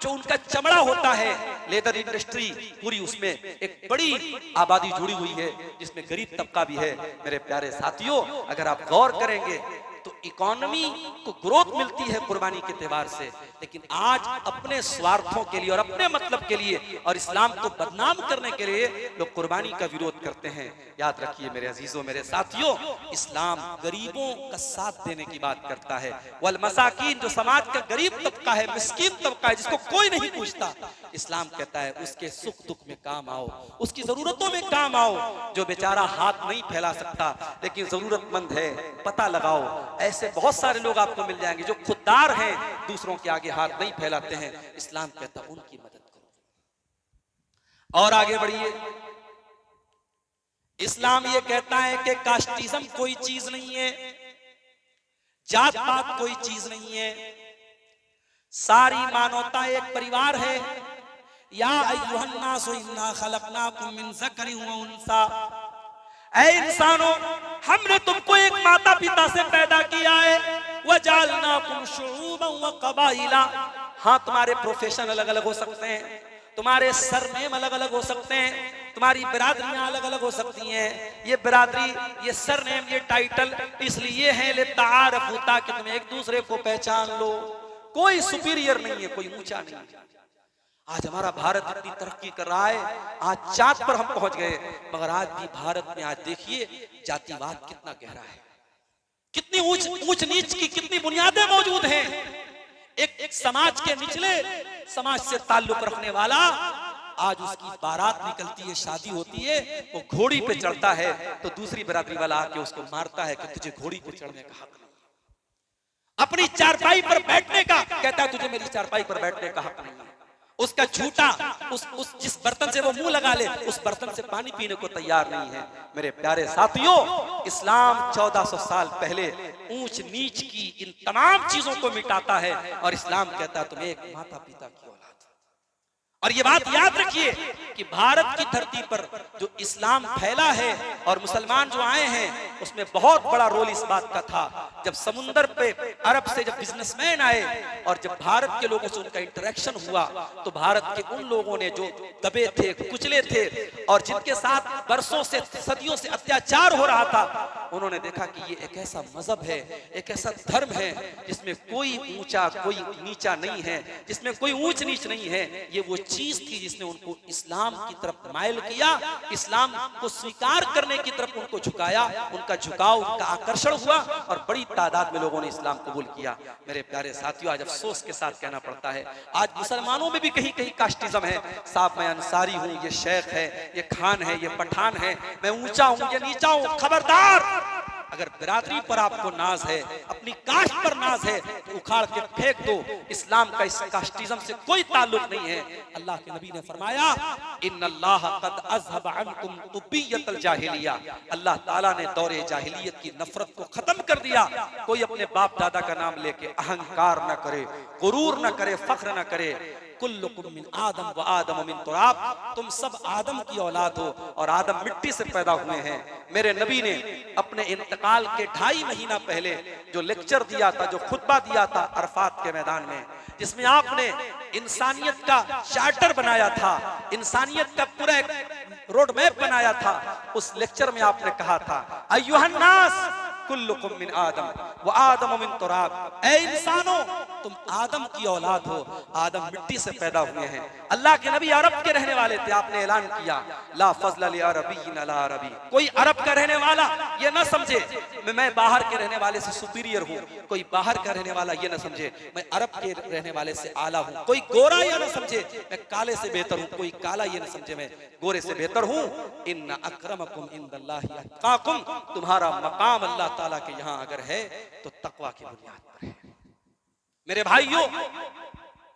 Speaker 2: जो उनका चमड़ा होता है, लेदर इंडस्ट्री पूरी, उसमें एक बड़ी आबादी जुड़ी हुई है जिसमें गरीब तबका भी है। मेरे प्यारे साथियों, अगर आप गौर करेंगे तो इकोनॉमी को ग्रोथ मिलती है कुर्बानी के त्योहार से, लेकिन आज अपने स्वार्थों के लिए और अपने मतलब के लिए और इस्लाम को बदनाम करने के लिए लोग कुर्बानी का विरोध करते हैं। याद रखिए मेरे अजीजों, मेरे साथियों, इस्लाम गरीबों का साथ देने की बात करता है। वल मसाकीन, जो समाज का गरीब तबका है, मिस्कीन तबका है, जिसको कोई नहीं पूछता, इस्लाम कहता है उसके सुख दुख में काम आओ, उसकी जरूरतों में काम आओ। जो बेचारा हाथ नहीं फैला सकता लेकिन जरूरतमंद है, पता लगाओ। ऐसे बहुत सारे लोग आपको मिल जाएंगे जो खुददार हैं, दूसरों के आगे हाथ नहीं फैलाते हैं। इस्लाम कहता है उनकी मदद करो। और आगे बढ़िए, इस्लाम ये कहता है कि कास्टिज्म कोई चीज नहीं है, जात पात कोई चीज नहीं है, सारी मानवता एक परिवार है। या अय्युहन्नासु इन्ना खलकनाकुम मिन ज़करिन व उन्सा, ऐ इंसानों, हमने तुमको एक माता पिता से पैदा किया है। वजअलनाकुम शुऊबन व क़बाइला, हाँ तुम्हारे प्रोफेशन अलग अलग हो सकते हैं, तुम्हारे सरनेम अलग अलग हो सकते हैं, तुम्हारी बिरादरियां अलग अलग हो सकती हैं। ये बिरादरी, ये सरनेम, ये टाइटल इसलिए है लिताअरफू, ताकि तुम एक दूसरे को पहचान लो। कोई सुपीरियर नहीं है, कोई ऊंचा नहीं है। आज हमारा भारत इतनी तरक्की कर रहा है, आज चांद पर हम पहुंच गए, मगर आज भी भारत में आज देखिए जातिवाद कितना गहरा है, कितनी ऊंच नीच की कितनी बुनियादें मौजूद हैं। एक समाज के निचले समाज से ताल्लुक रखने वाला, आज उसकी बारात निकलती है, शादी होती है, वो घोड़ी पे चढ़ता है तो दूसरी बिरादरी वाला आके उसको मारता है कि तुझे घोड़ी पे चढ़ने का हक नहीं। अपनी चारपाई पर बैठने का कहता है तुझे मेरी चारपाई पर बैठने का हक नहीं है। उसका झूठा उस जिस बर्तन से वो मुंह लगा ले, उस बर्तन से पानी पीने को तैयार नहीं है। मेरे प्यारे साथियों, इस्लाम 1400 साल पहले ऊंच नीच की इन तमाम चीजों को मिटाता है और इस्लाम कहता है तुम एक माता पिता की औलाद, और ये बात याद रखिए कि भारत की धरती पर जो इस्लाम फैला है और मुसलमान जो आए हैं, उसमें बहुत बड़ा रोल इस बात का था। जब समुंदर पे अरब से जब बिजनेसमैन आए और जब भारत के लोगों से उनका इंटरेक्शन हुआ, तो भारत के उन लोगों ने जो दबे थे, कुचले थे और जिनके साथ बरसों से, सदियों से अत्याचार हो रहा था, उन्होंने देखा कि ये एक ऐसा मजहब है, एक ऐसा धर्म है जिसमें कोई ऊंचा कोई नीचा नहीं है, जिसमें कोई ऊंच नीच नहीं है। ये वो चीज थी जिसने उनको इस्लाम की तरफ माइल किया, इस्लाम को स्वीकार करने की तरफ उनको झुकाया, उनका झुकाव, उनका आकर्षण हुआ और बड़ी तादाद में लोगों ने इस्लाम कबूल किया। मेरे प्यारे साथियों, आज अफसोस के साथ कहना पड़ता है, आज मुसलमानों में भी कहीं कहीं कास्टिज्म है। साहब मैं अंसारी हूं, ये शेख है, ये खान है, ये पठान है, मैं ऊंचा हूं, ये नीचा हूं। खबरदार, अगर बिरादरी पर आपको नाज है, अपनी कास्ट पर नाज है, तो उखाड़ के फेंक दो। इस्लाम का इस कास्टिज्म से कोई ताल्लुक नहीं है। अल्लाह के नबी ने फरमाया, इन्नल्लाह कद अज़हब अन्कुम तुबियतल जाहिलिया, अल्लाह ताला ने दौरे जाहिलियत की नफरत को खत्म कर दिया। कोई अपने बाप दादा का नाम लेके अहंकार न करे, गुरूर न करे, फख्र न करे। कुल्लुकुम मिन आदम व आदम मिन तुराब, तुम सब आदम की औलाद हो और आदम मिट्टी से पैदा हुए हैं। मेरे नबी ने अपने इंतकाल के 2.5 महीना पहले जो लेक्चर दिया था, जो खुतबा दिया था अरफात के मैदान में, जिसमें आपने इंसानियत का चार्टर बनाया था, इंसानियत का पूरा एक रोड मैप बनाया था, उस लेक्चर में आपने कहा था, अय्युहन्नास कुल्लुकुम मिन आदम व आदम मिन तुराब, ऐ इंसानों तुम आदम की औलाद हो, आदम मिट्टी से पैदा हुए हैं। अल्लाह के नबी अरब के रहने वाले थे, आपने ऐलान किया, ला फज़ल लि अरबिय्यिन अला अरबी, कोई अरब का रहने वाला ये ना समझे मैं बाहर के रहने वाले से सुपीरियर हूँ, कोई बाहर का रहने वाला ये ना समझे मैं अरब के रहने वाले से आला हूँ, कोई गोरा ये ना समझे मैं काले से बेहतर हूँ, कोई काला ये ना समझे मैं गोरे से बेहतर हूँ। इन्ना अक्रमकुम इंदल्लाहि अत्काकुम, तुम्हारा मकाम अल्लाह ताला के यहाँ अगर है तो तकवा की बुनियाद पर है। मेरे भाइयों,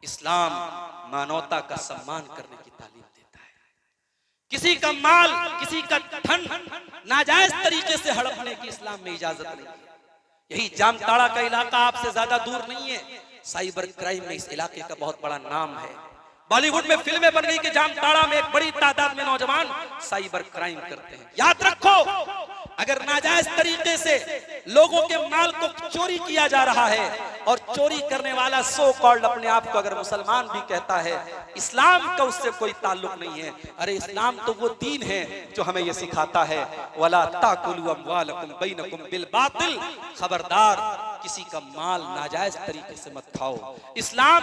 Speaker 2: इस्लाम मानवता का सम्मान करने की तालीम देता है। किसी का माल, किसी का धन नाजायज तरीके से हड़पने की इस्लाम में इजाजत नहीं है। यही जामताड़ा का इलाका आपसे ज्यादा दूर नहीं है। साइबर क्राइम में इस इलाके का बहुत बड़ा नाम है। बॉलीवुड में फिल्में बन गई कि जामताड़ा में एक बड़ी तादाद में नौजवान साइबर क्राइम करते हैं। याद रखो, अगर नाजायज तरीके से लोगों के माल को चोरी किया जा रहा है और चोरी करने वाला सो कॉल्ड अपने आप को अगर मुसलमान भी कहता है, इस्लाम का उससे कोई ताल्लुक नहीं है। अरे इस्लाम तो वो दीन है जो हमें ये सिखाता है, वला ताकुलू अम्वालकुम बैनकुम बिल बातिल, खबरदार किसी का माल नाजायज तरीके से मत खाओ। इस्लाम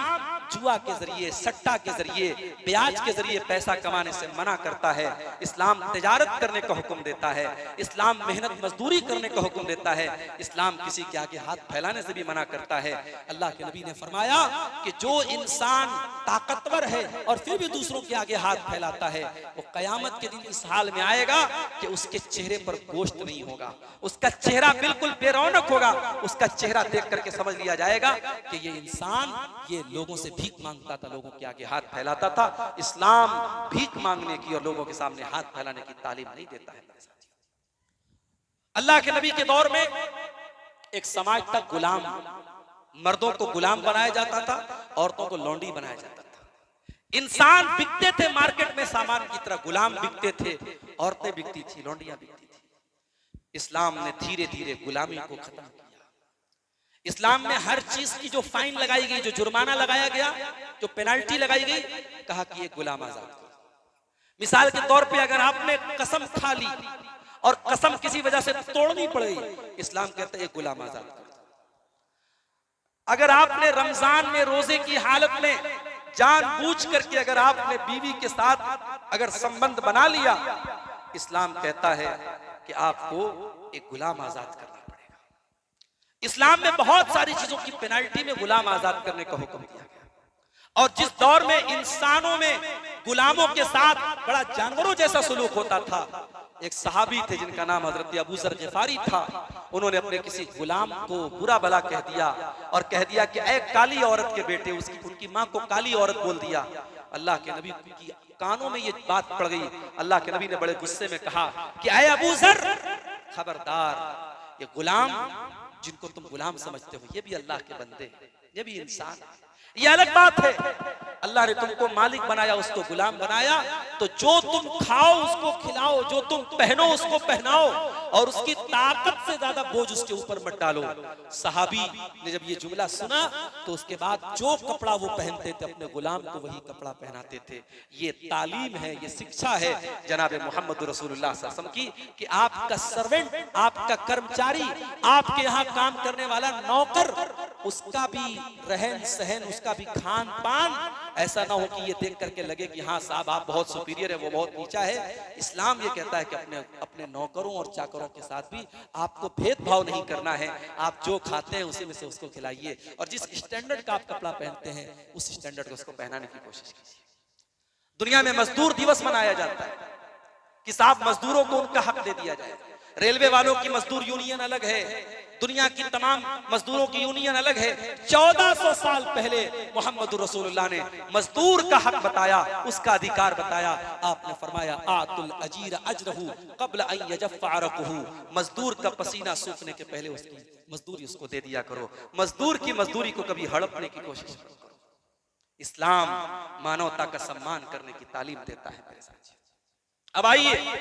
Speaker 2: जुआ के जरिए, सट्टा के जरिए, ब्याज के जरिए पैसा कमाने से मना करता है। इस्लाम तिजारत करने का हुक्म देता है। इस्लाम मेहनत मजदूरी करने का हुक्म देता है। इस्लाम किसी के आगे हाथ फैलाने से भी मना करता है। अल्लाह के नबी ने फरमाया कि जो इंसान ताकतवर है और फिर भी दूसरों के आगे हाथ फैलाता है, वो कयामत के दिन इस हाल में आएगा कि उसके चेहरे पर गोश्त नहीं होगा, उसका चेहरा बिल्कुल बेरौनक होगा। उसका चेहरा देख करके समझ लिया जाएगा कि ये इंसान ये लोगों से भीख मांगता था, लोगों के आगे हाथ फैलाता था। इस्लाम भीख मांगने की और लोगों के सामने हाथ फैलाने की तालीम नहीं देता है। अल्लाह के नबी के दौर में एक समाज था गुलाम, मर्दों को गुलाम बनाया जाता था, औरतों को लौंडी बनाया जाता था। इंसान बिकते थे मार्केट में सामान की तरह, गुलाम बिकते थे, औरतें बिकती थी, लौंडियां बिकती थी। इस्लाम ने धीरे धीरे गुलामी को खत्म किया। इस्लाम में हर चीज की जो फाइन लगाई गई, जो जुर्माना लगाया गया, जो पेनाल्टी लगाई गई, कहा कि ये गुलाम आजाद करो। मिसाल के तौर पे अगर आपने कसम खा ली और कसम किसी वजह से तोड़नी पड़ी, इस्लाम कहता है ये गुलाम आजाद करो। अगर आपने रमजान में रोजे की हालत में जानबूझ करके अगर आपने बीवी के साथ अगर संबंध बना लिया, इस्लाम कहता है कि आपको एक गुलाम आजाद करना पड़ेगा। इस्लाम में बहुत सारी चीजों की पेनाल्टी में गुलाम आजाद करने का हुक्म दिया गया। और जिस दौर में इंसानों में गुलामों के साथ बड़ा जानवरों जैसा सलूक होता था, एक सहाबी थे जिनका नाम हजरत अबू ज़र ग़िफ़ारी था। उन्होंने अपने किसी गुलाम को बुरा भला कह दिया और कह दिया कि ऐ काली औरत के बेटे, उनकी माँ को काली औरत बोल दिया। अल्लाह के नबी की कानों में ये बात पड़ गई। अल्लाह के नबी ने बड़े गुस्से में कहा कि ऐ अबू ज़र, खबरदार, ये गुलाम जिनको तुम गुलाम समझते हो ये भी अल्लाह के बंदे, ये भी इंसान। ये अलग बात है। अल्लाह ने तुमको मालिक बनाया, उसको गुलाम बनाया, तो जो तुम खाओ उसको खिलाओ, जो तुम पहनो उसको पहनाओ, और उसकी ताकत से ज्यादा बोझ उसके ऊपर मत डालो। सहाबी ने जब ये जुमला सुना तो उसके बाद जो कपड़ा वो पहनते थे अपने गुलाम को वही कपड़ा पहनाते थे। ये तालीम है, ये शिक्षा है जनाब मोहम्मद रसूलुल्लाह सल्लल्लाहु अलैहि वसल्लम की कि आपका सर्वेंट, आपका कर्मचारी, आपके यहाँ काम करने वाला नौकर, उसका भी रहन सहन, उसका भी खान पान ऐसा ना हो कि ये देख करके लगे कि हाँ साहब आप बहुत सुपीरियर है, वो बहुत नीचा है। इस्लाम ये कहता है कि अपने नौकरों और चाकरों के साथ भी आपको भेदभाव नहीं करना है। आप जो खाते हैं उसी में से उसको खिलाइए, और जिस स्टैंडर्ड का आप कपड़ा पहनते हैं उस स्टैंडर्ड को उसको पहनाने की कोशिश कीजिए। दुनिया में मजदूर दिवस मनाया जाता है कि साहब मजदूरों को उनका हक दे दिया जाए। रेलवे वालों की मजदूर यूनियन अलग है, दुनिया की तमाम मजदूरों की यूनियन अलग है। 1400 साल पहले मोहम्मद रसूलुल्लाह ने मजदूर का हक बताया, उसका अधिकार बताया। आपने फरमाया आतुल अजीर अजरहू क़ब्ल अन यजफ़्फ़ अरक़ुहू, मजदूर का पसीना सूखने के पहले उसकी मजदूरी उसको दे दिया करो। मजदूर की मजदूरी को कभी हड़पने की कोशिश मत करो। इस्लाम मानवता का सम्मान करने की तालीम देता है मेरे साथ। अब आइए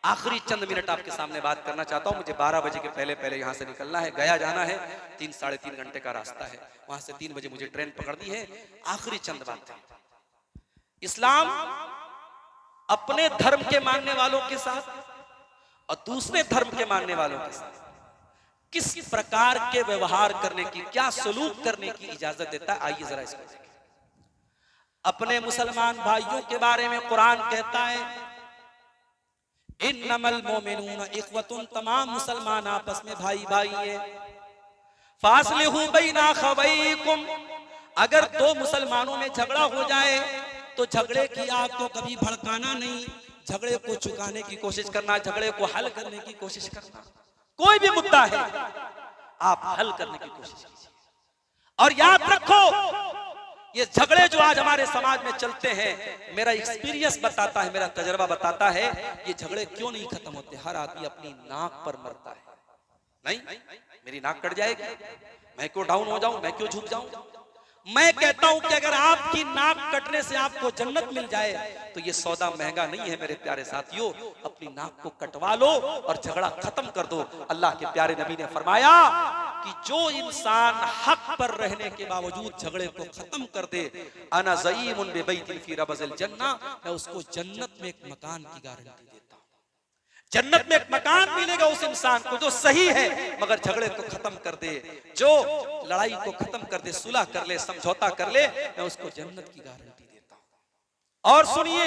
Speaker 2: आखिरी चंद मिनट आपके सामने बात करना चाहता हूं। मुझे 12 बजे के पहले पहले यहां से निकलना है, गया जाना है, 3-3.5 घंटे का रास्ता है, वहां से 3 बजे मुझे ट्रेन पकड़नी है। आखिरी चंद बातें, इस्लाम अपने धर्म के मानने वालों के साथ और दूसरे धर्म के मानने वालों के साथ किस प्रकार के व्यवहार करने की, क्या सलूक करने की इजाजत देता है, आइए जरा इसको देखें। अपने मुसलमान भाइयों के बारे में कुरान कहता है इन्नमल मोमिनून इख्वतुन, तमाम मुसलमान आपस में भाई भाई है। फासलिहू बैना अखवैकुम, अगर दो मुसलमानों में झगड़ा हो जाए तो झगड़े की आग को कभी भड़काना नहीं, झगड़े को चुकाने की कोशिश करना, झगड़े को हल करने की कोशिश करना। कोई भी मुद्दा है आप हल करने की कोशिश कीजिए। और याद रखो ये झगड़े जो आज हमारे समाज में चलते हैं, मेरा एक्सपीरियंस बताता है, मेरा तजर्बा बताता है, ये झगड़े क्यों नहीं खत्म होते। हर आदमी अपनी नाक पर मरता है। नहीं, मेरी नाक कट जाएगी, मैं क्यों डाउन हो जाऊं, मैं क्यों झुक जाऊं। मैं कहता हूं कि अगर आपकी नाक कटने से आपको जन्नत मिल जाए तो ये सौदा महंगा नहीं है मेरे प्यारे साथियों। अपनी नाक को कटवा लो और झगड़ा खत्म कर दो। अल्लाह के प्यारे नबी ने फरमाया कि जो इंसान हक पर रहने के बावजूद झगड़े को खत्म कर दे, अना ज़ईमुन बिबैतिन फी रबज़िल जन्नह, मैं उसको जन्नत में एक मकान की गारंटी देता हूं। जन्नत में एक मकान मिलेगा उस इंसान को जो सही है मगर झगड़े को खत्म कर दे, जो लड़ाई को खत्म कर दे, सुलह कर ले, समझौता कर ले, मैं उसको जन्नत की गारंटी देता हूं। और सुनिए,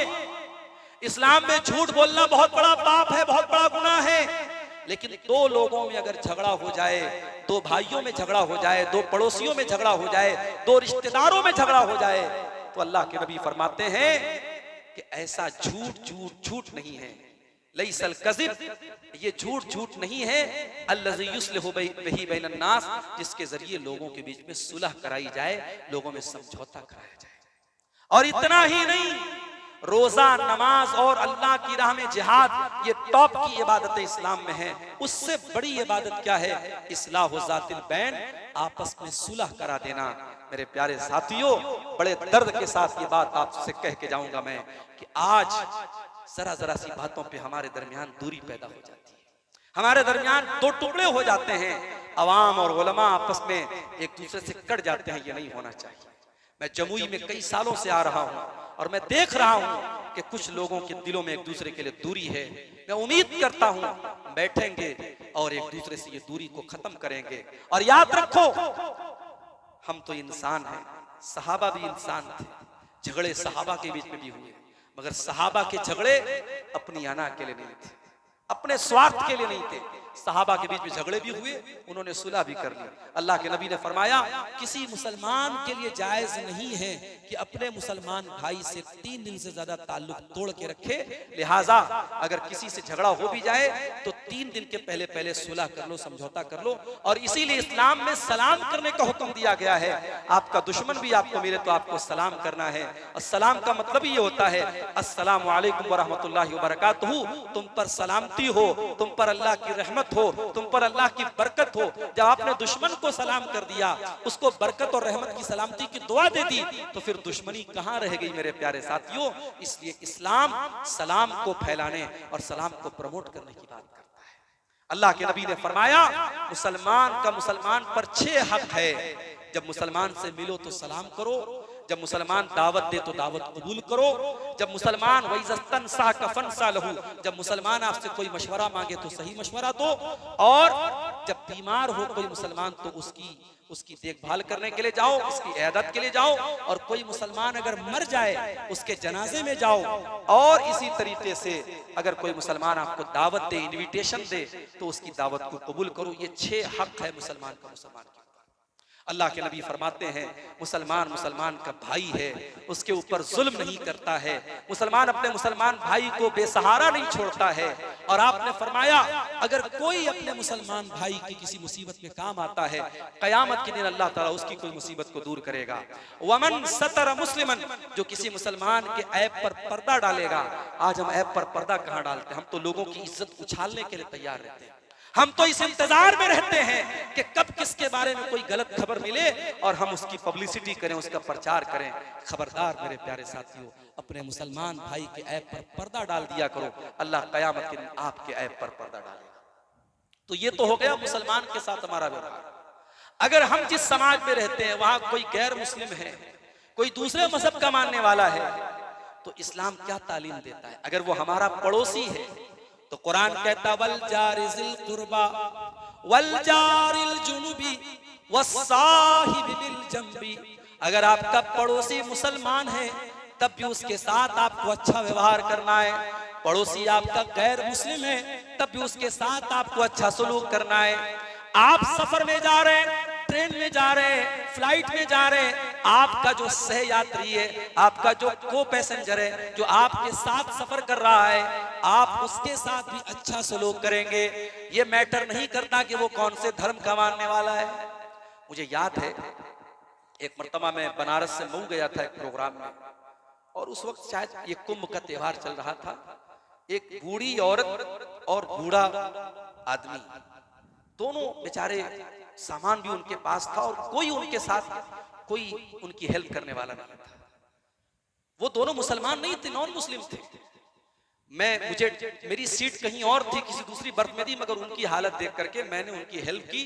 Speaker 2: इस्लाम में झूठ बोलना बहुत बड़ा पाप है, बहुत बड़ा गुनाह है। लेकिन दो लोगों में अगर झगड़ा हो जाए, दो भाइयों में झगड़ा हो जाए, दो पड़ोसियों में झगड़ा हो जाए, दो रिश्तेदारों में झगड़ा हो जाए, तो अल्लाह के नबी फरमाते हैं कि ऐसा झूठ नहीं है। लैसल कज़िब, ये झूठ नहीं है। अल्लज़ी युस्लिहु बिही बैनन नास, जिसके जरिए लोगों के बीच में सुलह कराई जाए, लोगों में समझौता कराया जाए। और इतना ही नहीं, रोजा, नमाज और अल्लाह की राह में जिहाद, ये टॉप की इबादतें इस्लाम में हैं। उससे बड़ी इबादत क्या है? इस्लाह ज़ातिल बैन, आपस में सुलह करा देना। मेरे प्यारे साथियों, बड़े दर्द के साथ ये बात आपसे कह के जाऊंगा मैं कि आज जरा सी बातों पे हमारे दरमियान दूरी पैदा हो जाती है, हमारे दरमियान दो टुकड़े हो जाते हैं, अवाम और उलमा आपस में एक दूसरे से कट जाते हैं। ये नहीं होना चाहिए। मैं जमुई में कई सालों से आ रहा हूं और मैं देख रहा हूं कि कुछ लोगों के दिलों में एक दूसरे के लिए दूरी है। मैं उम्मीद करता हूं बैठेंगे और एक दूसरे से ये दूरी को खत्म करेंगे। और याद रखो, हम तो इंसान हैं, सहाबा भी इंसान थे, झगड़े सहाबा के बीच में भी हुए, मगर सहाबा के झगड़े अपनी आना के लिए नहीं थे, अपने स्वार्थ के लिए नहीं थे। सहाबा के बीच में झगड़े भी हुए, उन्होंने सुलह भी कर ली। अल्लाह के नबी ने फरमाया किसी मुसलमान के लिए जायज नहीं है कि अपने मुसलमान भाई से 3 दिन से ज्यादा ताल्लुक तोड़ के रखे। लिहाजा अगर किसी से झगड़ा हो भी जाए तो 3 दिन के पहले सुलह कर लो, समझौता कर लो। और इसीलिए इस्लाम में सलाम करने का हुक्म दिया गया है। आपका दुश्मन भी आपको मिले तो आपको सलाम करना है। अस्सलाम का मतलब ही ये होता है अस्सलामु अलैकुम व रहमतुल्लाहि व बरकातहू, तुम पर सलामती हो, तुम पर अल्लाह की रहमत हो, तुम पर अल्लाह की बरकत हो। जब आपने दुश्मन को सलाम कर दिया, उसको बरकत और रहमत की सलामती की दुआ दे दी, तो फिर दुश्मनी कहाँ रह गई मेरे प्यारे साथियों। इसलिए इस्लाम सलाम को फैलाने और सलाम को प्रमोट करने की बात करता है। अल्लाह के नबी ने फरमाया मुसलमान का मुसलमान पर 6 हक है। जब मुसलमान से मिलो तो सलाम करो, जब मुसलमान दावत दे तो दावत कबूल करो, जब मुसलमान वैज़स्तन सा कफन सा लहू, जब मुसलमान आपसे कोई मशवरा मांगे तो सही मशवरा दो, और जब बीमार हो कोई मुसलमान तो उसकी देखभाल करने के लिए जाओ, उसकी इयादत के लिए जाओ, और कोई मुसलमान अगर मर जाए उसके जनाजे में जाओ, और इसी तरीके से अगर कोई मुसलमान आपको दावत दे, इनविटेशन दे, तो उसकी दावत को कबूल करो। ये 6 हक है मुसलमान का मुसलमान के ऊपर। अल्लाह के नबी फरमाते हैं मुसलमान मुसलमान का भाई है, उसके ऊपर जुल्म नहीं करता है, मुसलमान अपने मुसलमान भाई को बेसहारा नहीं छोड़ता है। और आपने फरमाया अगर कोई अपने मुसलमान भाई की किसी मुसीबत में काम आता है, कयामत के दिन अल्लाह ताला उसकी कोई मुसीबत को दूर करेगा। वमन सतर मुस्लिमन, जो किसी मुसलमान के ऐब पर पर्दा डालेगा। आज हम ऐब पर पर्दा कहाँ डालते हैं? हम तो लोगों की इज्जत उछालने के लिए तैयार रहते हैं। हम तो इस इंतजार में रहते हैं कि कब किसके बारे में कोई गलत खबर मिले और हम उसकी पब्लिसिटी करें, उसका प्रचार करें। खबरदार मेरे प्यारे साथियों, अपने मुसलमान भाई के ऐब पर पर्दा डाल दिया करो, अल्लाह कयामत के दिन आपके ऐब पर पर्दा डालेगा। तो ये तो हो गया मुसलमान के साथ हमारा व्यवहार। अगर हम जिस समाज में रहते हैं वहां कोई गैर मुस्लिम है, कोई दूसरे मजहब का मानने वाला है, तो इस्लाम क्या तालीम देता है? अगर वो हमारा पड़ोसी है तो कुरान कहता वल जारिल कुर्बा वल जारिल जुनुबी वस्साहिबि बिल जंबी। अगर आपका पड़ोसी मुसलमान है तब भी उसके साथ आपको अच्छा व्यवहार करना है। पड़ोसी आपका गैर मुस्लिम है तब भी उसके साथ आपको अच्छा सलूक करना है। आप सफर में जा रहे हैं, ट्रेन में जा रहे हैं, फ्लाइट में जा रहे हैं, आपका जो सहयात्री है, आपका जो को पैसेंजर है, जो आपके साथ सफर कर रहा है, आप उसके साथ भी अच्छा सलूक करेंगे। ये मैटर नहीं करता कि वो कौन से धर्म का मानने वाला है। मुझे याद है एक मर्तबा मैं बनारस से मऊ गया था एक प्रोग्राम में, और उस वक्त शायद ये कुंभ का त्योहार चल रहा था। एक बूढ़ी औरत और बूढ़ा आदमी, दोनों बेचारे, सामान भी उनके पास था और कोई उनके साथ कोई उनकी हेल्प करने वाला नहीं था। वो दोनों मुसलमान नहीं थे, नॉन मुस्लिम थे। मेरी सीट कहीं और थी, किसी दूसरी बर्थ में थी, मगर उनकी हालत देख करके मैंने उनकी हेल्प की।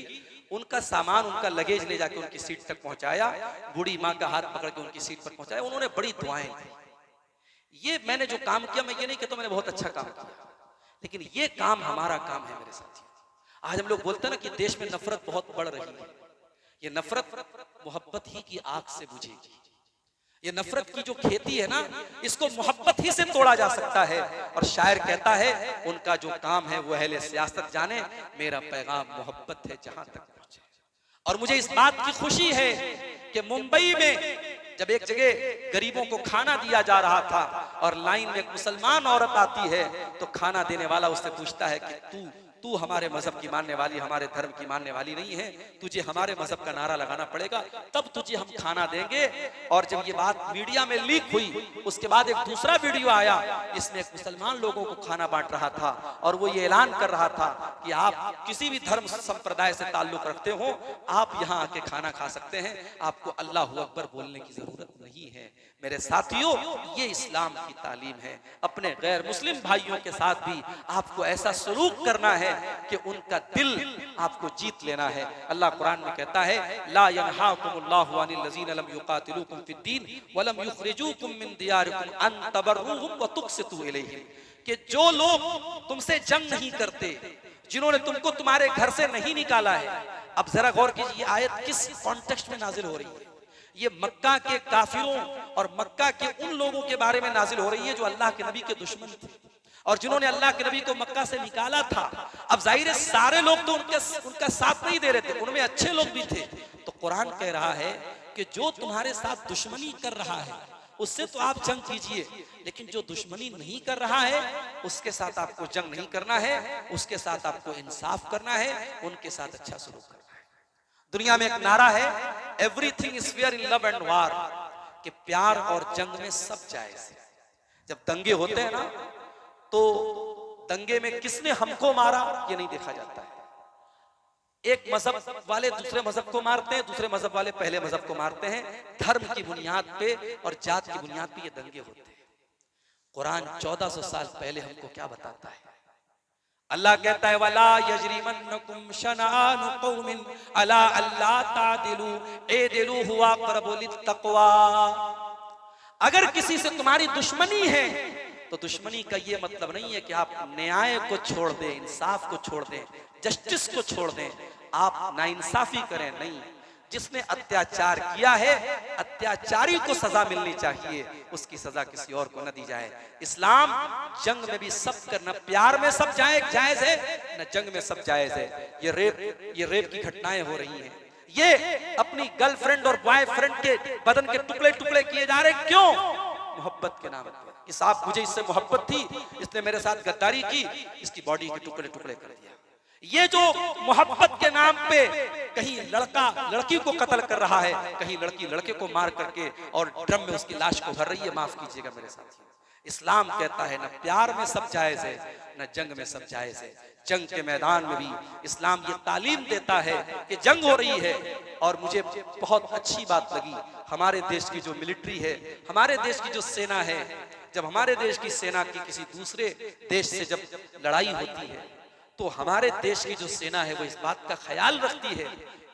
Speaker 2: उनका सामान, उनका लगेज ले जाके उनकी सीट तक पहुंचाया, बूढ़ी माँ का हाथ पकड़ के उनकी सीट पर पहुंचाया। उन्होंने बड़ी दुआएं दी। ये मैंने जो काम किया, मैं ये नहीं कहता मैंने बहुत अच्छा काम किया, लेकिन ये काम हमारा काम है मेरे साथी। आज हम लोग बोलते हैं ना कि देश में नफरत बहुत बढ़ रही है। ये नफरत मोहब्बत ही की आग से बुझेगी। ये नफरत की जो खेती है ना, इसको मोहब्बत ही से तोड़ा जा सकता है। और शायर कहता है उनका जो काम है वो अहले सियासत जाने, मेरा पैगाम मोहब्बत है जहां तक पहुंचे। और मुझे इस बात की खुशी है कि मुंबई में जब एक जगह गरीबों को खाना दिया जा रहा था और लाइन में एक मुसलमान औरत आती है, तो खाना देने वाला उससे पूछता है कि तू हमारे मजहब की मानने वाली, हमारे धर्म की मानने वाली नहीं है, तुझे हमारे मजहब का नारा लगाना पड़ेगा, तब तुझे हम खाना देंगे। और जब ये बात मीडिया में लीक हुई, उसके बाद एक दूसरा वीडियो आया, इसमें एक मुसलमान लोगों को खाना बांट रहा था और वो ये ऐलान कर रहा था कि आप किसी भी धर्म संप्रदाय से ताल्लुक रखते हो, आप यहाँ आके खाना खा सकते हैं, आपको अल्लाहू अकबर बोलने की जरूरत नहीं है। मेरे साथियों, ये इस्लाम की तालीम है। अपने गैर मुस्लिम भाइयों के साथ भी आपको ऐसा सलूक करना है कि उनका दिल आपको जीत लेना है। अल्लाह कुरान में कहता है ला यनहाकुमुल्लाहु अनिल लज़ीना लम युकातिलूकुम फिद्दीन वलम युखरिजूकुम मिन दियारिकुम अन तबर्रुहुम व तुक़सितू इलैहिम, कि जो लोग तुमसे जंग नहीं करते, जिन्होंने तुमको तुम्हारे घर से नहीं निकाला है। अब जरा गौर कीजिए, आयत किस कॉन्टेक्स्ट में नाजिल हो रही है? ये मक्का के काफिरों और मक्का के उन लोगों के बारे में नाजिल हो रही है जो अल्लाह के नबी के दुश्मन थे और जिन्होंने अल्लाह के नबी को मक्का से निकाला था। अब जाहिर है सारे लोग तो उनका साथ नहीं दे रहे थे, उनमें अच्छे लोग भी थे। तो कुरान कह रहा है कि जो तुम्हारे साथ दुश्मनी कर रहा है उससे तो आप जंग कीजिए, लेकिन जो दुश्मनी नहीं कर रहा है उसके साथ आपको जंग नहीं करना है, उसके साथ आपको इंसाफ करना है, उनके साथ अच्छा सलूक करना है। दुनिया में एक नारा है everything is fair in love and वार, कि प्यार और जंग में सब जायज है। जब दंगे होते हैं ना, तो दंगे में किसने हमको मारा ये नहीं देखा जाता है। एक मजहब वाले दूसरे मजहब को मारते हैं, दूसरे मजहब वाले पहले मजहब को मारते हैं, धर्म की बुनियाद पे और जात की बुनियाद पे ये दंगे होते हैं। कुरान 1400 साल पहले हमको क्या बताता है? अल्लाह कहता है वला यजरिमन्नकुम शनानु कौमिन अला अल्ला तादिलू एदिलू हुवा अक़रबु लित्तक़वा। अगर किसी से तुम्हारी दुश्मनी है तो दुश्मनी का ये मतलब नहीं है कि आप न्याय को छोड़ दें, इंसाफ को छोड़ दें, जस्टिस को छोड़ दें, आप नाइंसाफी करें। नहीं, जिसने अत्याचार किया है अत्याचारी को सजा मिलनी चाहिए, उसकी सजा किसी और को न दी जाए। इस्लाम जंग में भी सब करना, प्यार में सब जायज है, न जंग में सब जायज है। ये रेप की घटनाएं हो रही हैं, ये अपनी गर्लफ्रेंड और बॉयफ्रेंड के बदन के टुकड़े टुकड़े किए जा रहे, क्यों? मोहब्बत के नाम पर कि साहब मुझे इससे मोहब्बत थी, इसने मेरे साथ गद्दारी की, इसकी बॉडी के टुकड़े टुकड़े कर दिया। ये जो मोहब्बत के नाम पे कहीं लड़का लड़की को कत्ल कर रहा है, कहीं लड़की लड़के को मार करके और ड्रम में उसकी लाश को भर रही है, माफ कीजिएगा मेरे साथ। इस्लाम कहता है न प्यार में सब जायज है, न जंग में सब जायज है। जंग के मैदान में भी इस्लाम ये तालीम देता है कि जंग हो रही है। और मुझे बहुत अच्छी बात लगी, हमारे देश की जो मिलिट्री है, हमारे देश की जो सेना है, जब हमारे देश की सेना की किसी दूसरे देश से जब लड़ाई होती है तो हमारे देश की जो सेना है वो इस बात का ख्याल रखती है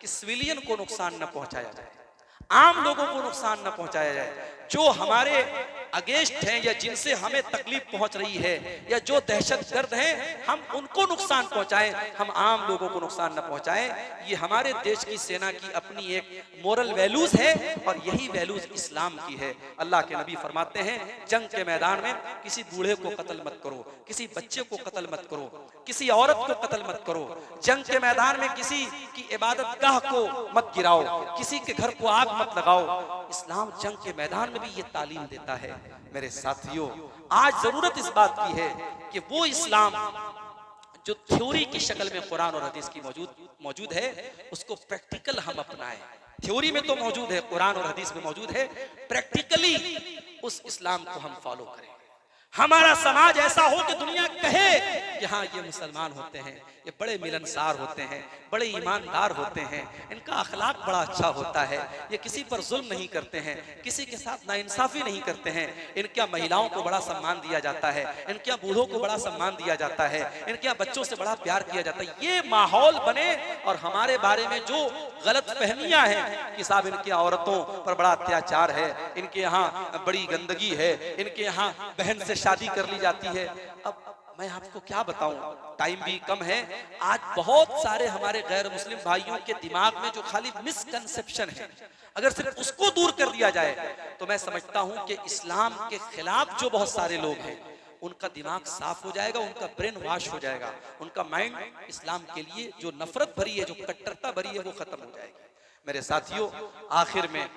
Speaker 2: कि सिविलियन को नुकसान न पहुंचाया जाए, आम लोगों को नुकसान न पहुंचाया जाए। जो हमारे अगेंस्ट हैं या जिनसे हमें तकलीफ पहुंच रही है या जो दहशतगर्द हैं, हम उनको नुकसान पहुंचाएं, हम आम लोगों को नुकसान न पहुंचाएं। ये हमारे देश की सेना की अपनी एक मोरल वैल्यूज है और यही वैल्यूज इस्लाम की है। अल्लाह के नबी फरमाते हैं जंग के मैदान में किसी बूढ़े को कत्ल मत करो, किसी बच्चे को कत्ल मत करो, किसी औरत को कत्ल मत करो। जंग के मैदान में किसी की इबादत गाह को मत गिराओ, किसी के घर को आग मत लगाओ। इस्लाम जंग के मैदान में भी ये तालीम देता है। मेरे साथियों, आज जरूरत इस बात की है कि वो इस्लाम जो थ्योरी की शक्ल में कुरान और हदीस की मौजूद है, उसको प्रैक्टिकल हम अपनाएं। थ्योरी में तो मौजूद है, कुरान और हदीस में मौजूद है, प्रैक्टिकली उस इस्लाम को हम फॉलो करें। हमारा समाज ऐसा हो कि दुनिया कहे कि हाँ ये मुसलमान होते हैं, ये बड़े मिलनसार होते हैं, बड़े ईमानदार होते हैं, इनका अखलाक बड़ा अच्छा होता है, ये किसी पर जुल्म नहीं करते हैं, किसी के साथ नाइंसाफी नहीं करते हैं, इनके यहाँ महिलाओं को बड़ा सम्मान दिया जाता है, इनके यहाँ बूढ़ों को बड़ा सम्मान दिया जाता है, इनके यहाँ बच्चों से बड़ा प्यार किया जाता है। ये माहौल बने और हमारे बारे में जो गलत फहमियां हैं कि साहब इनके औरतों पर बड़ा अत्याचार है, इनके यहाँ बड़ी गंदगी है, इनके यहाँ बहन से शादी कर ली जाती है। अब मैं आपको क्या बताऊं, टाइम भी कम है। आज बहुत सारे हमारे गैर मुस्लिम भाइयों के दिमाग में जो खाली मिसकंसेप्शन है, अगर सिर्फ उसको दूर कर दिया जाए तो मैं समझता हूं कि इस्लाम के खिलाफ जो बहुत सारे लोग हैं उनका दिमाग साफ हो जाएगा, उनका ब्रेन वॉश हो जाएगा, उनका माइंड इस्लाम के लिए जो नफरत भरी है, जो कट्टरता भरी है, वो खत्म हो जाएगी। मेरे साथियों, आखिर में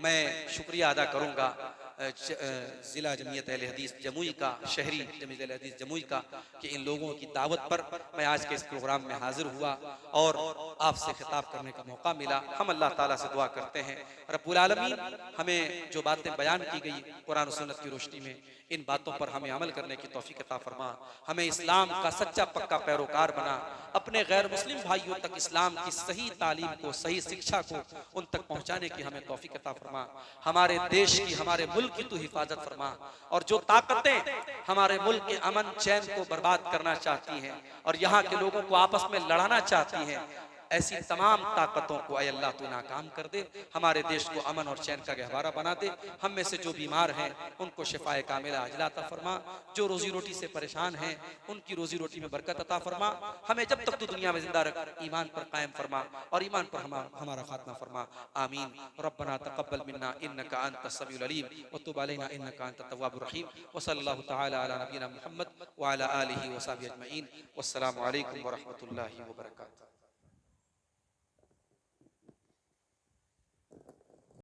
Speaker 2: मैं शुक्रिया अदा करूंगा जिला जमीयत अहले हदीस जमुई का, शहरी जमीयत अहले हदीस जमुई का, कि इन लोगों की दावत पर मैं आज के इस प्रोग्राम में हाजिर हुआ और आपसे खिताब करने का मौका मिला। हम अल्लाह ताला से दुआ करते हैं रब्बुल आलमीन हमें जो बातें बयान की गई कुरान और सुन्नत की रोशनी में, इन बातों पर हमें अमल करने की तौफीक अता फरमा, हमें इस्लाम का सच्चा पक्का पैरोकार बना, अपने गैर मुस्लिम भाइयों तक इस्लाम की सही तालीम को, सही शिक्षा को उन तक पहुंचाने की हमें तौफीक अता फरमा। हमारे देश की, हमारे मुल्क की तू हिफाजत फरमा, और जो ताकतें हमारे मुल्क के अमन चैन को बर्बाद करना चाहती हैं और यहाँ के लोगों को आपस में लड़ाना चाहती हैं, ऐसी तमाम ताकतों को ऐ अल्लाह तू नाकाम कर दे, हमारे देश को अमन और चैन का गहवारा बना दे। हम में से जो बीमार हैं उनको शिफाए कामिला अजला अता फरमा, जो रोजी रोटी से परेशान हैं उनकी रोजी रोटी में बरकत अता फरमा। हमें जब तक तू दुनिया में जिंदा रख, ईमान पर कायम फरमा और ईमान पर हमारा खात्मा फरमा। आमीन। रब्बना तक़ब्बल मिन्ना इन्नका अंतस समीउल अलीम व तुब अलैना इन्नका अंतत तव्वाबुर रहीम व सल्लल्लाहु तआला अला नबीना मुहम्मद व अला आलिहि व सहबिहि अजमईन। वस्सलामु अलैकुम व रहमतुल्लाहि व बरकातुहू।